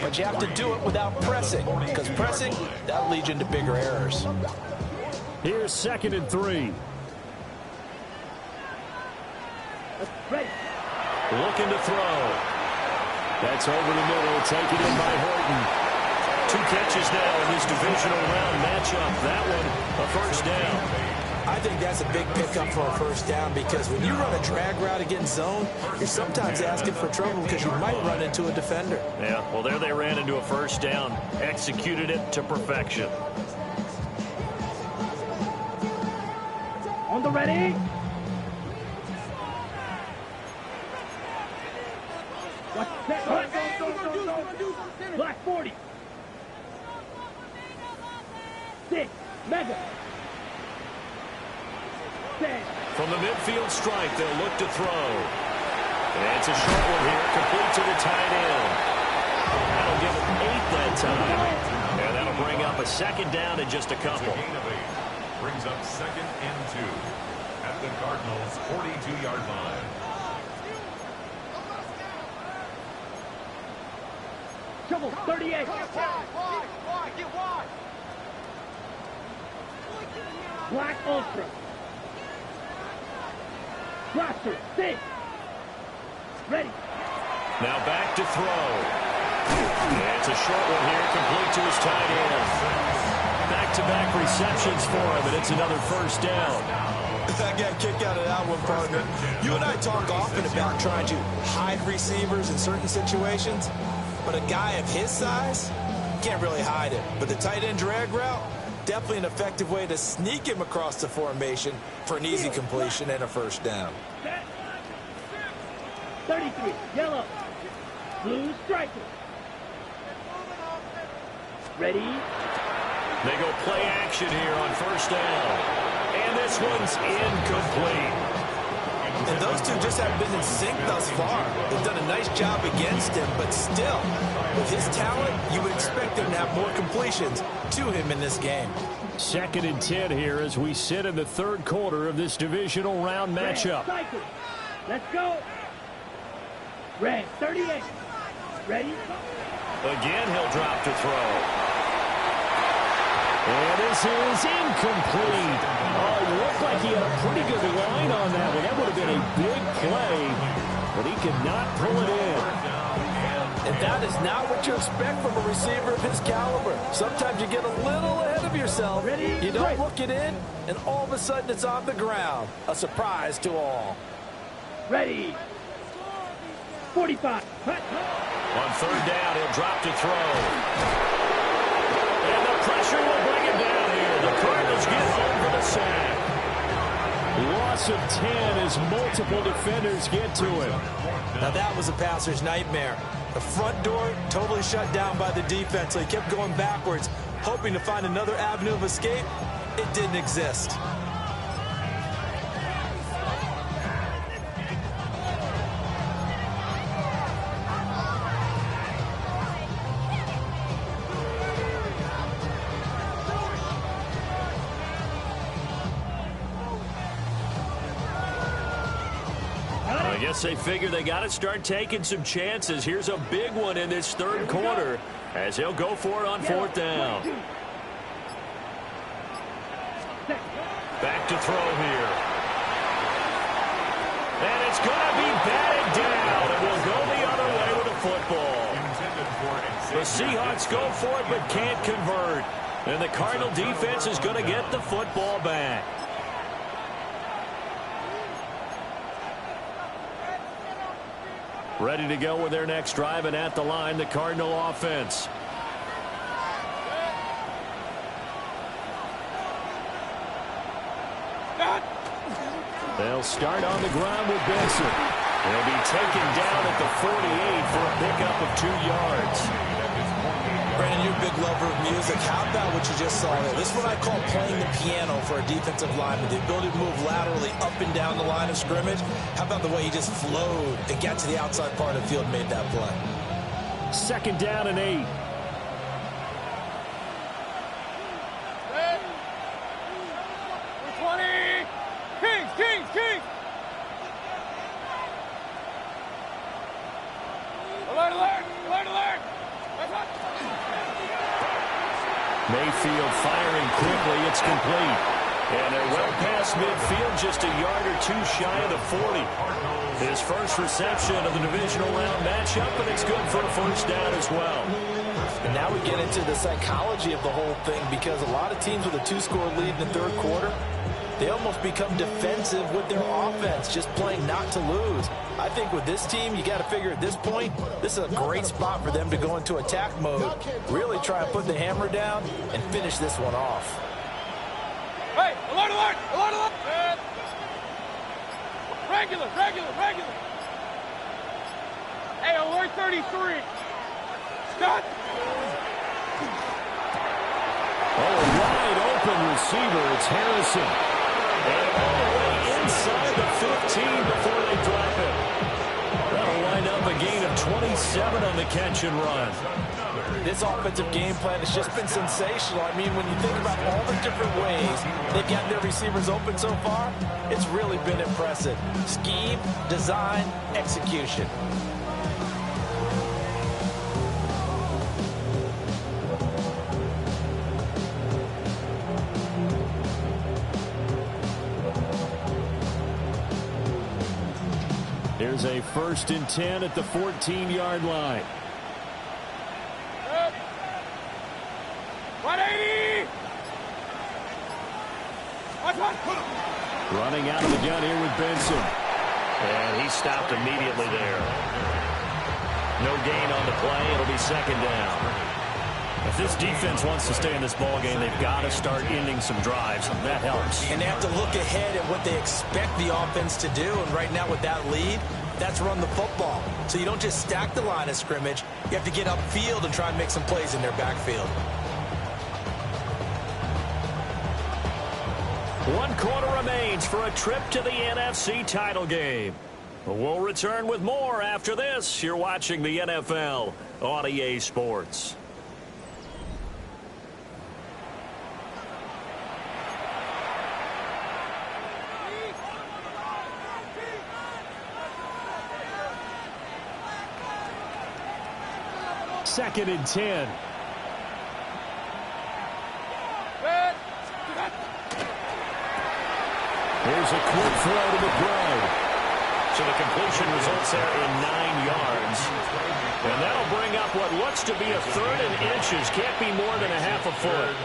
but you have to do it without pressing, because pressing, that'll lead you into bigger errors. Here's 2nd and 3. Looking to throw. That's over the middle, taken in by Horton. 2 catches now in this divisional round matchup. That one, a first down. I think that's a big pickup for a first down because when you run a drag route against zone, you're sometimes asking for trouble because you might run into a defender. Yeah, well, there they ran into a first down. Executed it to perfection. On the ready. Watch that. Go. Black 40. 6. Mega. 10. From the midfield strike, they'll look to throw. And it's a short one here, complete to the tight end. That'll give him 8 that time. And that'll bring up a second down in just a couple. Brings up 2nd and 2 at the Cardinals' 42-yard line. Trouble 38. Get wide. Black Ultra. Blaster 6. Ready. Now back to throw. And it's a short one here, complete to his tight end. Back-to-back receptions for him, and it's another first down. I got kicked out of that one, partner. You and I talk often about trying to hide receivers in certain situations, but a guy of his size can't really hide it. But the tight end drag route, definitely an effective way to sneak him across the formation for an easy completion and a first down. 33. Yellow. Blue striker. Ready. They go play action here on first down. And this one's incomplete. And those two just haven't been in sync thus far. They've done a nice job against him, but still, with his talent, you would expect him to have more completions to him in this game. 2nd and 10 here as we sit in the 3rd quarter of this divisional round matchup. Let's go. Red 38. Ready. Again, he'll drop to throw. And this is incomplete. Oh, it looked like he had a pretty good line on that one. That would have been a big play, but he could not pull it in. And that is not what you expect from a receiver of his caliber. Sometimes you get a little ahead of yourself. You don't look it in, and all of a sudden it's on the ground. A surprise to all. Ready. 45. On 3rd down, he'll drop to throw. And the pressure will bring him down here. The Cardinals get home for the sack. Loss of 10 as multiple defenders get to him. Now that was a passer's nightmare. The front door totally shut down by the defense, so he kept going backwards, hoping to find another avenue of escape. It didn't exist. I guess they figure they got to start taking some chances. Here's a big one in this 3rd quarter as he'll go for it on 4th down. Back to throw here. And it's going to be batted down, and we'll go the other way with the football. The Seahawks go for it but can't convert. And the Cardinal defense is going to get the football back. Ready to go with their next drive, and at the line, the Cardinal offense. They'll start on the ground with Benson. He'll be taken down at the 48 for a pickup of 2 yards. Brandon, you're a big lover of music. How about what you just saw there? This is what I call playing the piano for a defensive lineman. The ability to move laterally up and down the line of scrimmage. How about the way he just flowed and got to the outside part of the field and made that play? 2nd down and 8. Kings! Alert! Mayfield firing quickly. It's complete. And they're well past midfield, just a yard or 2 shy of the 40. His first reception of the divisional round matchup, and it's good for a first down as well. And now we get into the psychology of the whole thing, because a lot of teams with a 2-score lead in the 3rd quarter, they almost become defensive with their offense, just playing not to lose. I think with this team, you got to figure at this point, this is a great spot for them to go into attack mode, really try and put the hammer down and finish this one off. Hey, alert, alert, alert, alert. Regular. Hey, alert 33. Scott. Oh, a wide open receiver. It's Harrison. And all the way inside the 15 before they drop it. That'll wind up a gain of 27 on the catch and run. This offensive game plan has just been sensational. I mean, when you think about all the different ways they've got their receivers open so far, it's really been impressive. Scheme, design, execution. Here's a 1st and 10 at the 14-yard line. 180! Running out of the gun here with Benson. And he stopped immediately there. No gain on the play. It'll be 2nd down. If this defense wants to stay in this ballgame, they've got to start ending some drives. That helps. And they have to look ahead at what they expect the offense to do. And right now with that lead, that's run the football. So you don't just stack the line of scrimmage. You have to get upfield and try and make some plays in their backfield. 1 quarter remains for a trip to the NFC title game. We'll return with more after this. You're watching the NFL on EA Sports. Second and 10. Here's a quick throw to McBride. So the completion results there in 9 yards. And that'll bring up what looks to be a 3rd and inches. Can't be more than a half a foot.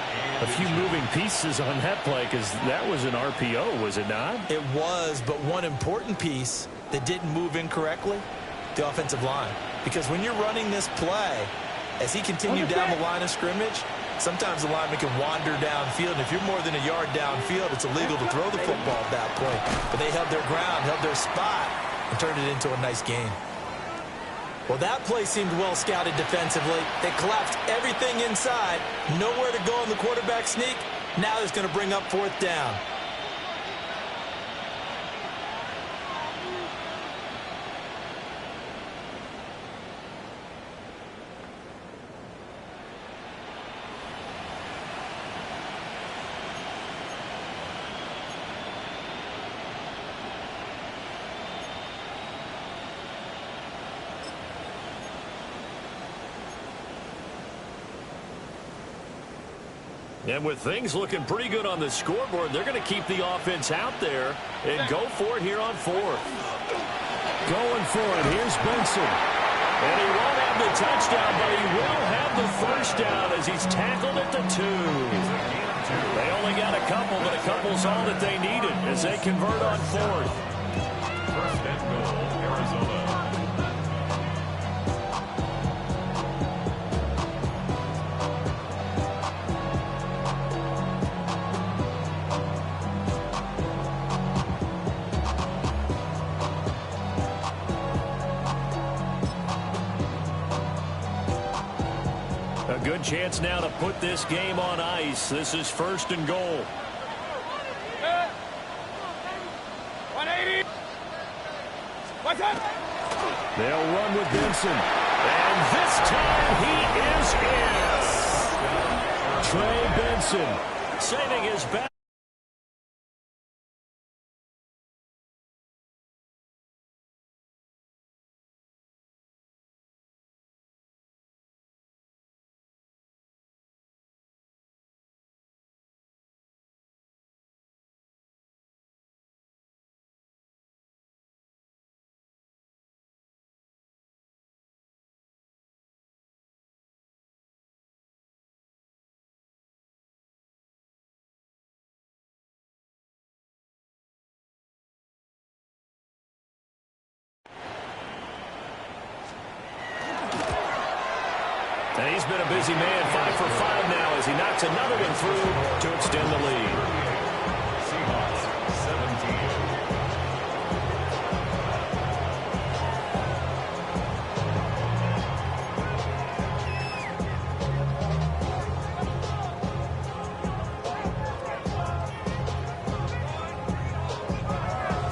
A few moving pieces on that play because that was an RPO, was it not? It was, but one important piece that didn't move incorrectly, the offensive line. Because when you're running this play, as he continued down the line of scrimmage, sometimes the lineman can wander downfield, and if you're more than a yard downfield, it's illegal to throw the football at that point. But they held their ground, held their spot, and turned it into a nice gain. Well, that play seemed well scouted defensively. They collapsed everything inside, nowhere to go in the quarterback sneak. Now it's going to bring up 4th down. And with things looking pretty good on the scoreboard, they're going to keep the offense out there and go for it here on 4th. Going for it. Here's Benson. And he won't have the touchdown, but he will have the 1st down as he's tackled at the 2. They only got a couple, but a couple's all that they needed as they convert on 4th. 1st and goal, Arizona. A good chance now to put this game on ice. This is 1st and goal. 180. They'll run with Benson. And this time he is in. Trey Benson Saving his back. And he's been a busy man, 5 for 5 now as he knocks another one through to extend the lead. Seahawks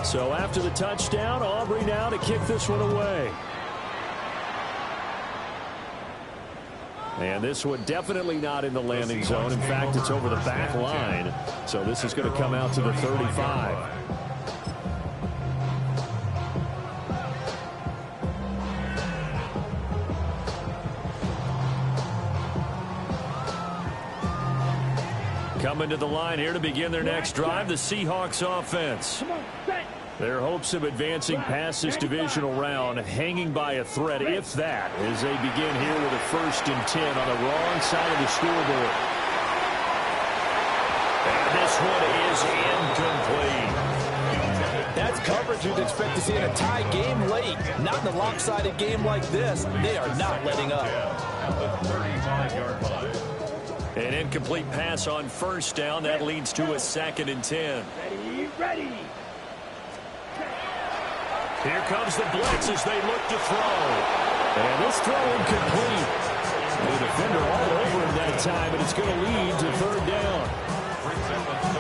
17. So after the touchdown, Aubrey now to kick this one away. And this one definitely not in the landing zone. In fact, it's over the back line. So this is going to come out to the 35. Coming to the line here to begin their next drive, the Seahawks offense. Their hopes of advancing past this divisional round hanging by a thread, if that, as they begin here with a 1st and 10 on the wrong side of the scoreboard. And this one is incomplete. That's coverage you'd expect to see in a tie game late. Not in a lopsided game like this. They are not letting up. At the 35-yard line. An incomplete pass on 1st down. That leads to a 2nd and 10. Ready. Here comes the blitz as they look to throw. And this throw incomplete. The defender all over him that time, and it's going to lead to 3rd down.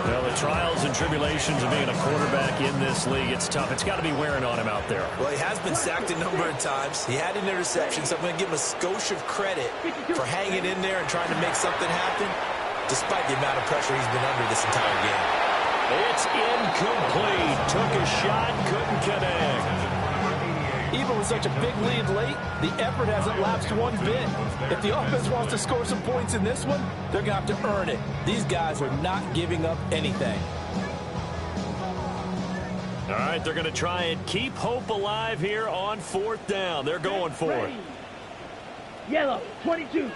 Well, the trials and tribulations of being a quarterback in this league, it's tough. It's got to be wearing on him out there. Well, he has been sacked a number of times. He had an interception, so I'm going to give him a skosh of credit for hanging in there and trying to make something happen, despite the amount of pressure he's been under this entire game. It's incomplete. Took a shot, couldn't connect. Even with such a big lead late, the effort hasn't lapsed one bit. If the offense wants to score some points in this one, they're going to have to earn it. These guys are not giving up anything. All right, they're going to try and keep hope alive here on 4th down. They're going for it. Yellow, 22.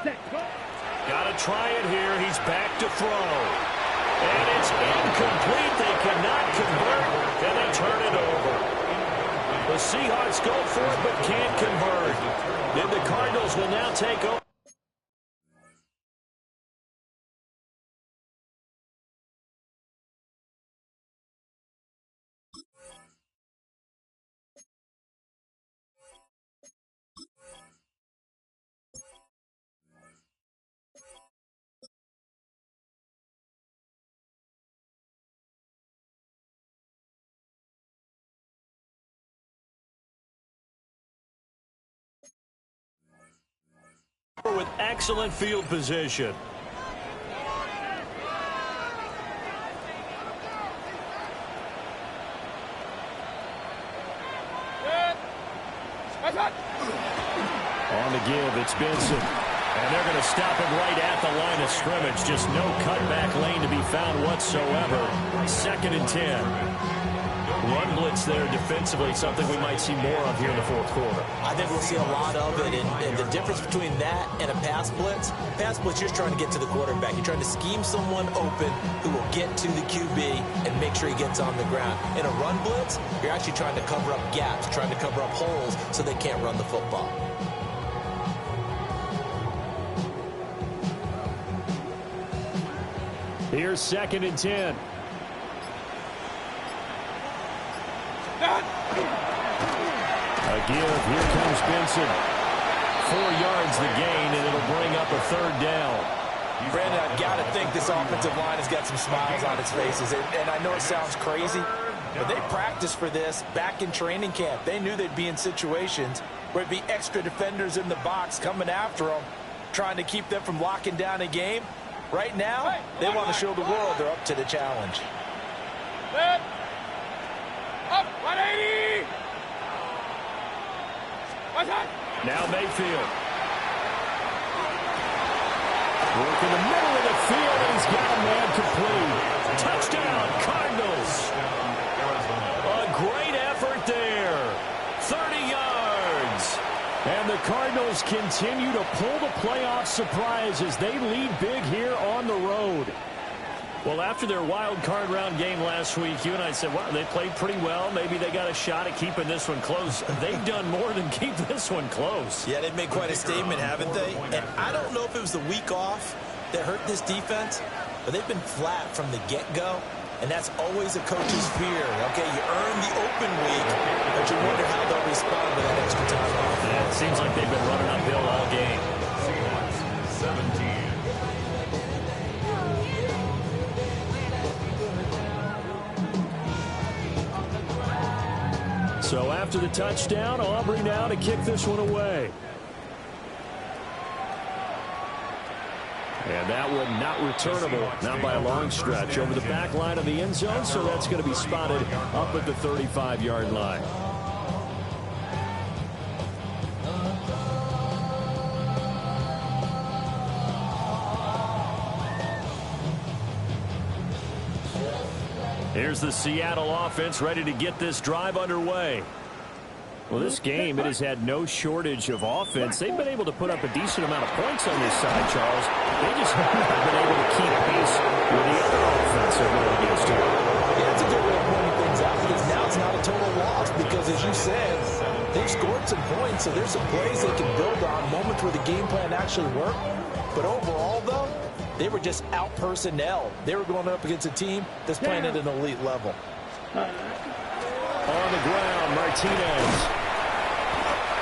Got to try it here. He's back to throw. And it's incomplete. They cannot convert, and they turn it over. The Seahawks go for it but can't convert. Then the Cardinals will now take over. With excellent field position. On the give, it's Benson. And they're going to stop him right at the line of scrimmage. Just no cutback lane to be found whatsoever. 2nd and 10. Run blitz there defensively, something we might see more of here in the 4th quarter. I think we'll see a lot of it, and the difference between that and a pass blitz, you're just trying to get to the quarterback. You're trying to scheme someone open who will get to the QB and make sure he gets on the ground. In a run blitz, you're actually trying to cover up gaps, trying to cover up holes so they can't run the football. Here's 2nd and 10. A give. Here comes Benson. 4 yards the gain, and it'll bring up a 3rd down. Brandon, I've got to think this offensive line has got some smiles on its faces. And I know it sounds crazy, but they practiced for this back in training camp. They knew they'd be in situations where it'd be extra defenders in the box coming after them, trying to keep them from locking down a game. Right now, they want to show the world they're up to the challenge. Up, 180! Now Mayfield. Work in the middle of the field, and he's got a man complete. Touchdown, Cardinals. A great effort there. 30 yards. And the Cardinals continue to pull the playoff surprise as they lead big here on the road. Well, after their wild card round game last week, you and I said, wow, they played pretty well. Maybe they got a shot at keeping this one close. They've done more than keep this one close. Yeah, they've made quite a statement, haven't they? And I don't know if it was the week off that hurt this defense, but they've been flat from the get-go, and that's always a coach's fear. Okay, you earn the open week, but you wonder how they'll respond with that extra time off. Yeah, it seems like they've been running uphill all game. 17. So after the touchdown, Aubrey now to kick this one away. And that one not returnable, not by a long stretch, over the back line of the end zone, so that's going to be spotted up at the 35-yard line. Here's the Seattle offense ready to get this drive underway. Well, this game, it has had no shortage of offense. They've been able to put up a decent amount of points on this side, Charles. They just haven't been able to keep pace with the other offense they're going against here. Yeah, that's a good way of pointing things out, because now it's not a total loss, because as you said, they've scored some points, so there's some plays they can build on, moments where the game plan actually worked. But overall, though, they were just out personnel. They were going up against a team that's playing at an elite level. On the ground, Martinez.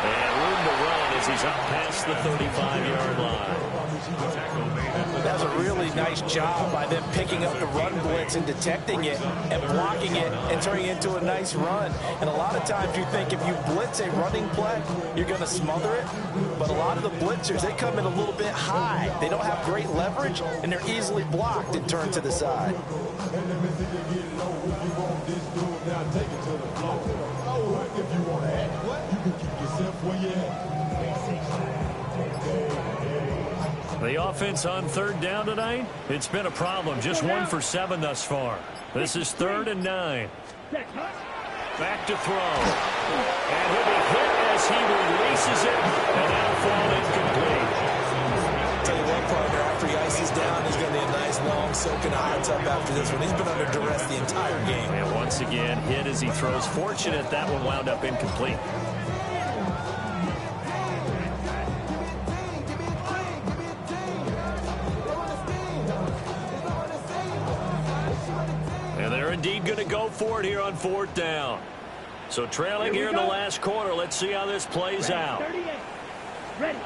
And room to run as he's up past the 35-yard line. That was a really nice job by them picking up the run blitz and detecting it and blocking it and turning it into a nice run. And a lot of times you think if you blitz a running play, you're going to smother it. But a lot of the blitzers, they come in a little bit high. They don't have great leverage, and they're easily blocked and turned to the side. The offense on third down tonight, it's been a problem. Just 1 for 7 thus far. This is 3rd and 9. Back to throw. And he'll be hit as he releases it, and that'll fall incomplete. Tell you what, partner, after he ices down, he's going to be a nice long soak in a hot tub after this one. He's been under duress the entire game. And once again, hit as he throws. Fortunate that one wound up incomplete. And they're indeed going to go for it here on 4th down. So trailing here in the last quarter. Let's see how this plays out. Ready.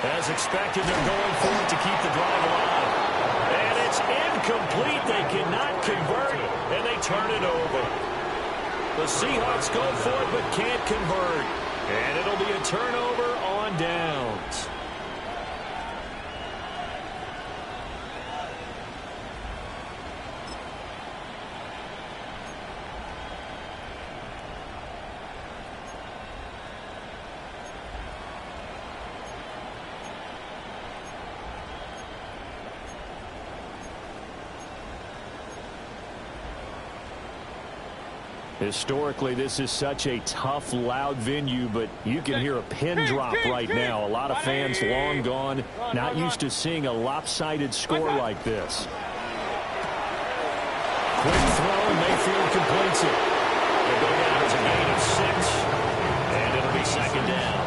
As expected, they're going for it to keep the drive alive. And it's incomplete. They cannot convert, and they turn it over. The Seahawks go for it but can't convert. And it'll be a turnover on downs. Historically, this is such a tough, loud venue, but you can hear a pin drop right now. A lot of fans long gone, not used to seeing a lopsided score like this. Quick throw, and Mayfield completes it. They'll go down as a gain of 6, and it'll be 2nd down.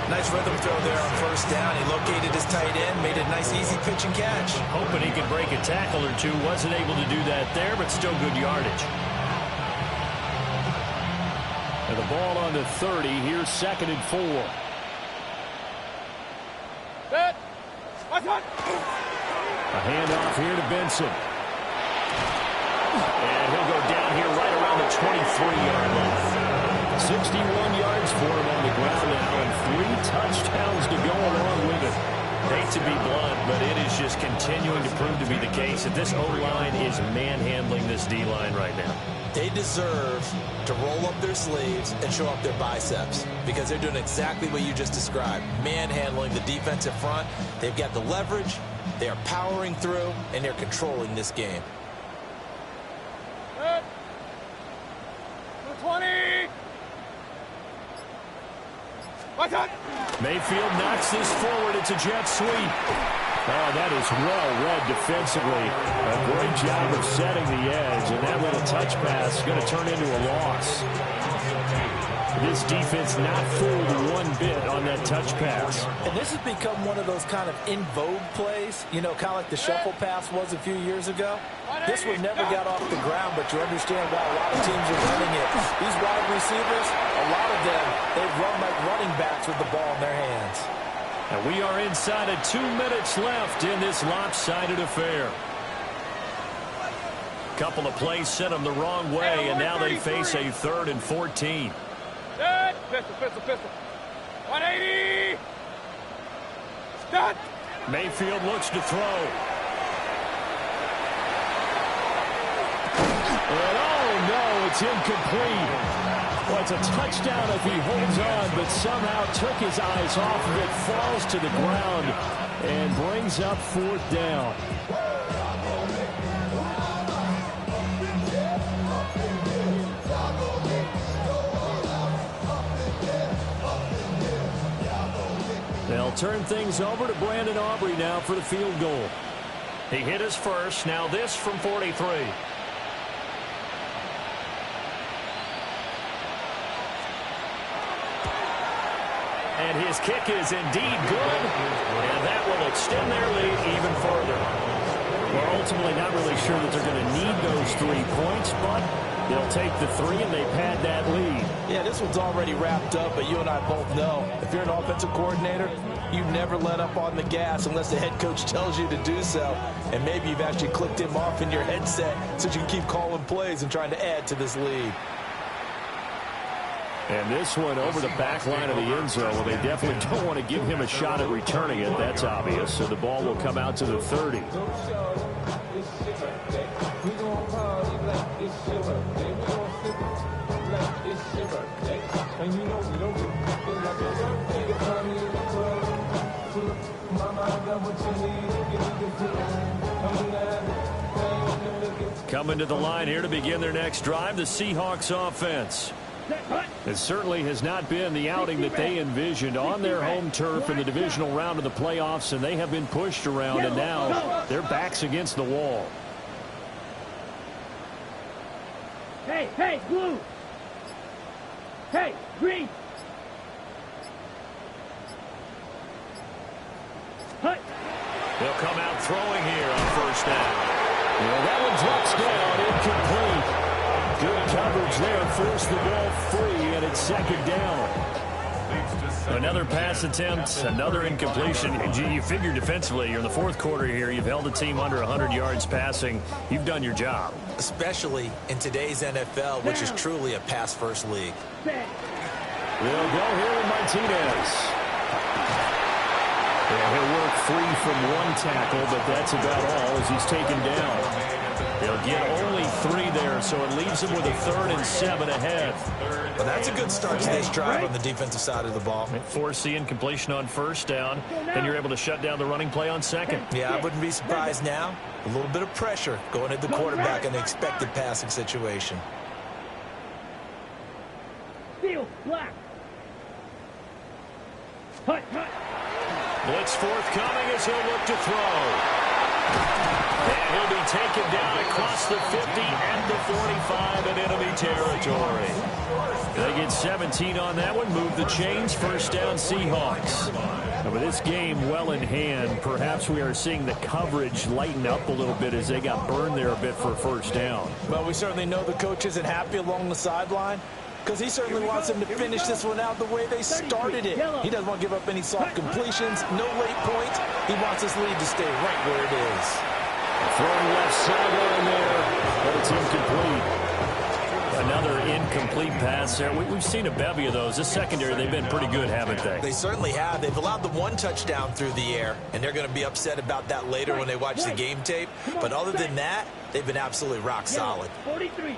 Nice rhythm throw there on 1st down. He located his tight end, made a nice easy pitch and catch. Hoping he could break a tackle or two. Wasn't able to do that there, but still good yardage. And the ball on the 30. Here's 2nd and 4. Set. A handoff here to Benson. And he'll go down here right around the 23-yard line. 61 yards for him on the ground now, and 3 touchdowns to go along with it. Hate to be blunt, but it is just continuing to prove to be the case that this O-line is manhandling this D-line right now. They deserve to roll up their sleeves and show up their biceps, because they're doing exactly what you just described, manhandling the defensive front. They've got the leverage, they are powering through, and they're controlling this game. 20. Mayfield knocks this forward. It's a jet sweep. Oh, that is well read defensively. A great job of setting the edge, and that little touch pass is going to turn into a loss. This defense not fooled one bit on that touch pass. And this has become one of those kind of in vogue plays, you know, kind of like the shuffle pass was a few years ago. This one never got off the ground, but you understand why a lot of teams are running it. These wide receivers, a lot of them, they run like running backs with the ball in their hands. And we are inside of 2 minutes left in this lopsided affair. Couple of plays sent them the wrong way, and now they face a 3rd and 14. Pistol. 180. Stop. Mayfield looks to throw. And oh no, it's incomplete. Well, it's a touchdown if he holds on, but somehow took his eyes off of it, falls to the ground, and brings up 4th down. They'll turn things over to Brandon Aubrey now for the field goal. He hit his first. Now this from 43. And his kick is indeed good. And that will extend their lead even further. We're ultimately not really sure that they're going to need those 3 points, but they'll take the 3 and they've had that lead. Yeah, this one's already wrapped up, but you and I both know if you're an offensive coordinator, you never let up on the gas unless the head coach tells you to do so. And maybe you've actually clicked him off in your headset so you can keep calling plays and trying to add to this lead. And this one over the back line of the end zone. Well, they definitely don't want to give him a shot at returning it. That's obvious. So the ball will come out to the 30. Coming to the line here to begin their next drive, the Seahawks offense. It certainly has not been the outing that they envisioned on their home turf in the divisional round of the playoffs, and they have been pushed around, and now their backs against the wall. Hey, blue. Hey, green. Hut. They'll come out throwing here on 1st down. Well, that one drops down, incomplete. Good coverage there, forced the ball free, and it's 2nd down. Another pass attempt, another incompletion. You figure defensively, you're in the 4th quarter here. You've held the team under 100 yards passing. You've done your job. Especially in today's NFL, which is truly a pass-first league. They'll go here with Martinez. Yeah, he'll work free from one tackle, but that's about all as he's taken down. They'll get only 3 there, so it leaves them with a 3rd and 7 ahead. Well, that's a good start to this drive on the defensive side of the ball. Force the incompletion on 1st down, then you're able to shut down the running play on 2nd. Yeah, I wouldn't be surprised now. A little bit of pressure going at the quarterback in the expected passing situation. Steel, black. Hut. Blitz forthcoming as he'll look to throw. And he'll be taken down across the 50 and the 45 in enemy territory. They get 17 on that one. Move the chains. 1st down Seahawks. And with this game well in hand, perhaps we are seeing the coverage lighten up a little bit as they got burned there a bit for 1st down. Well, we certainly know the coach isn't happy along the sideline, because he certainly wants them to finish this one out the way they started it. He doesn't want to give up any soft completions, no late points. He wants this lead to stay right where it is. Throwing left sideline there, but it's incomplete. Another incomplete pass there. We've seen a bevy of those. This secondary, they've been pretty good, haven't they? They certainly have. They've allowed the 1 touchdown through the air, and they're going to be upset about that later when they watch the game tape. But other than that, they've been absolutely rock solid. 43.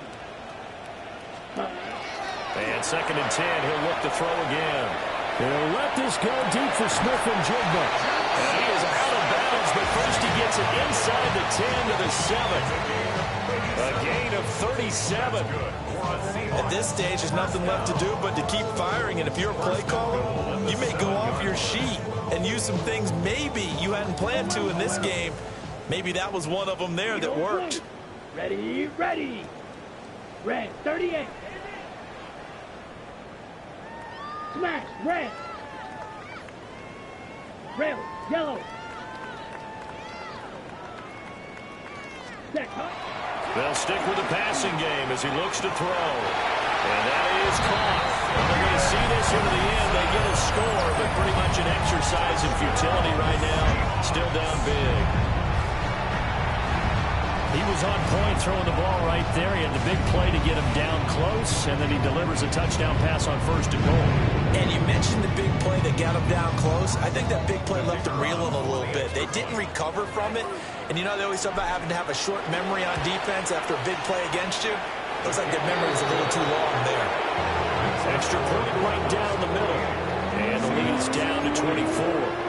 And 2nd and 10, he'll look to throw again. They'll let this go deep for Smith and Jigba. And he is out of bounds, but first he gets it inside the 10 to the 7. A gain of 37. At this stage, there's nothing left to do but to keep firing. And if you're a play caller, you may go off your sheet and use do some things maybe you hadn't planned to in this game. Maybe that was one of them there that worked. Ready, ready. Red, 38. Smash, red. Red, yellow. Set, cut. They'll stick with the passing game as he looks to throw. And that is caught. Well, they're going to see this into the end. They get a score, but pretty much an exercise in futility right now. Still down big. He was on point throwing the ball right there. He had the big play to get him down close, and then he delivers a touchdown pass on 1st and goal. And you mentioned the big play that got him down close. I think that big play left him reeling a little bit. They didn't recover from it. And you know, they always talk about having to have a short memory on defense after a big play against you. Looks like their memory was a little too long there. Extra point right down the middle. And the lead's down to 24.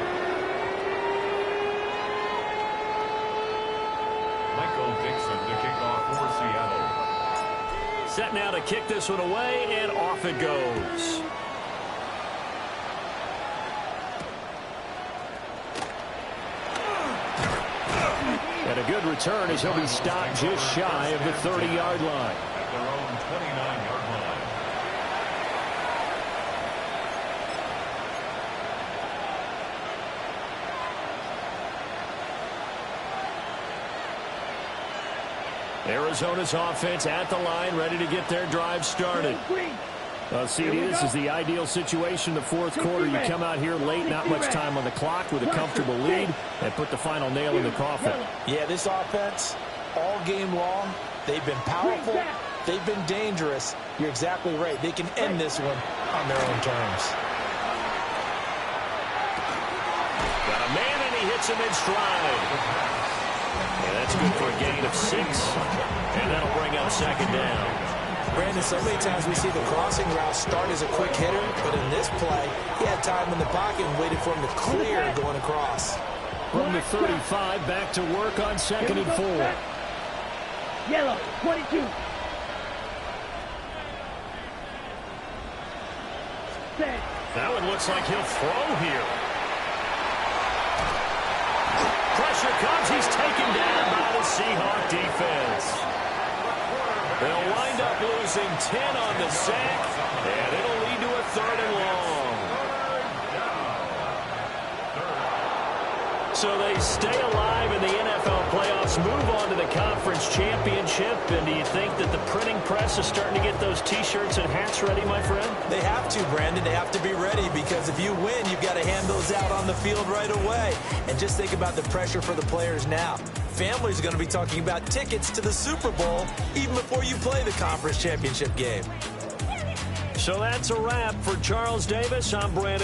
Set now to kick this one away, and off it goes. And a good return as he'll be stopped just shy of the 30-yard line. At their own 29-yard line. Arizona's offense at the line, ready to get their drive started. Well, CD, this is the ideal situation in the 4th quarter. You come out here late, not much time on the clock, with a comfortable lead, and put the final nail in the coffin. Yeah, this offense, all game long, they've been powerful, they've been dangerous. You're exactly right. They can end this one on their own terms. Got a man, and he hits him in stride. Yeah, that's good for a gain of 6, and that'll bring up 2nd down. Brandon, so many times we see the crossing route start as a quick hitter, but in this play, he had time in the pocket and waited for him to clear going across. From the 35, back to work on 2nd and 4. Yellow, 22. Set. That one looks like he'll throw here. Pressure comes. He's taken down by the Seahawk defense. They'll wind up losing 10 on the sack, and it'll lead to a 3rd and long. So they stay alive in the NFL playoffs, move on to the conference championship, and do you think that the printing press is starting to get those T-shirts and hats ready, my friend? They have to, Brandon. They have to be ready, because if you win, you've got to hand those out on the field right away. And just think about the pressure for the players now. Families are going to be talking about tickets to the Super Bowl even before you play the conference championship game. So that's a wrap for Charles Davis. I'm Brandon.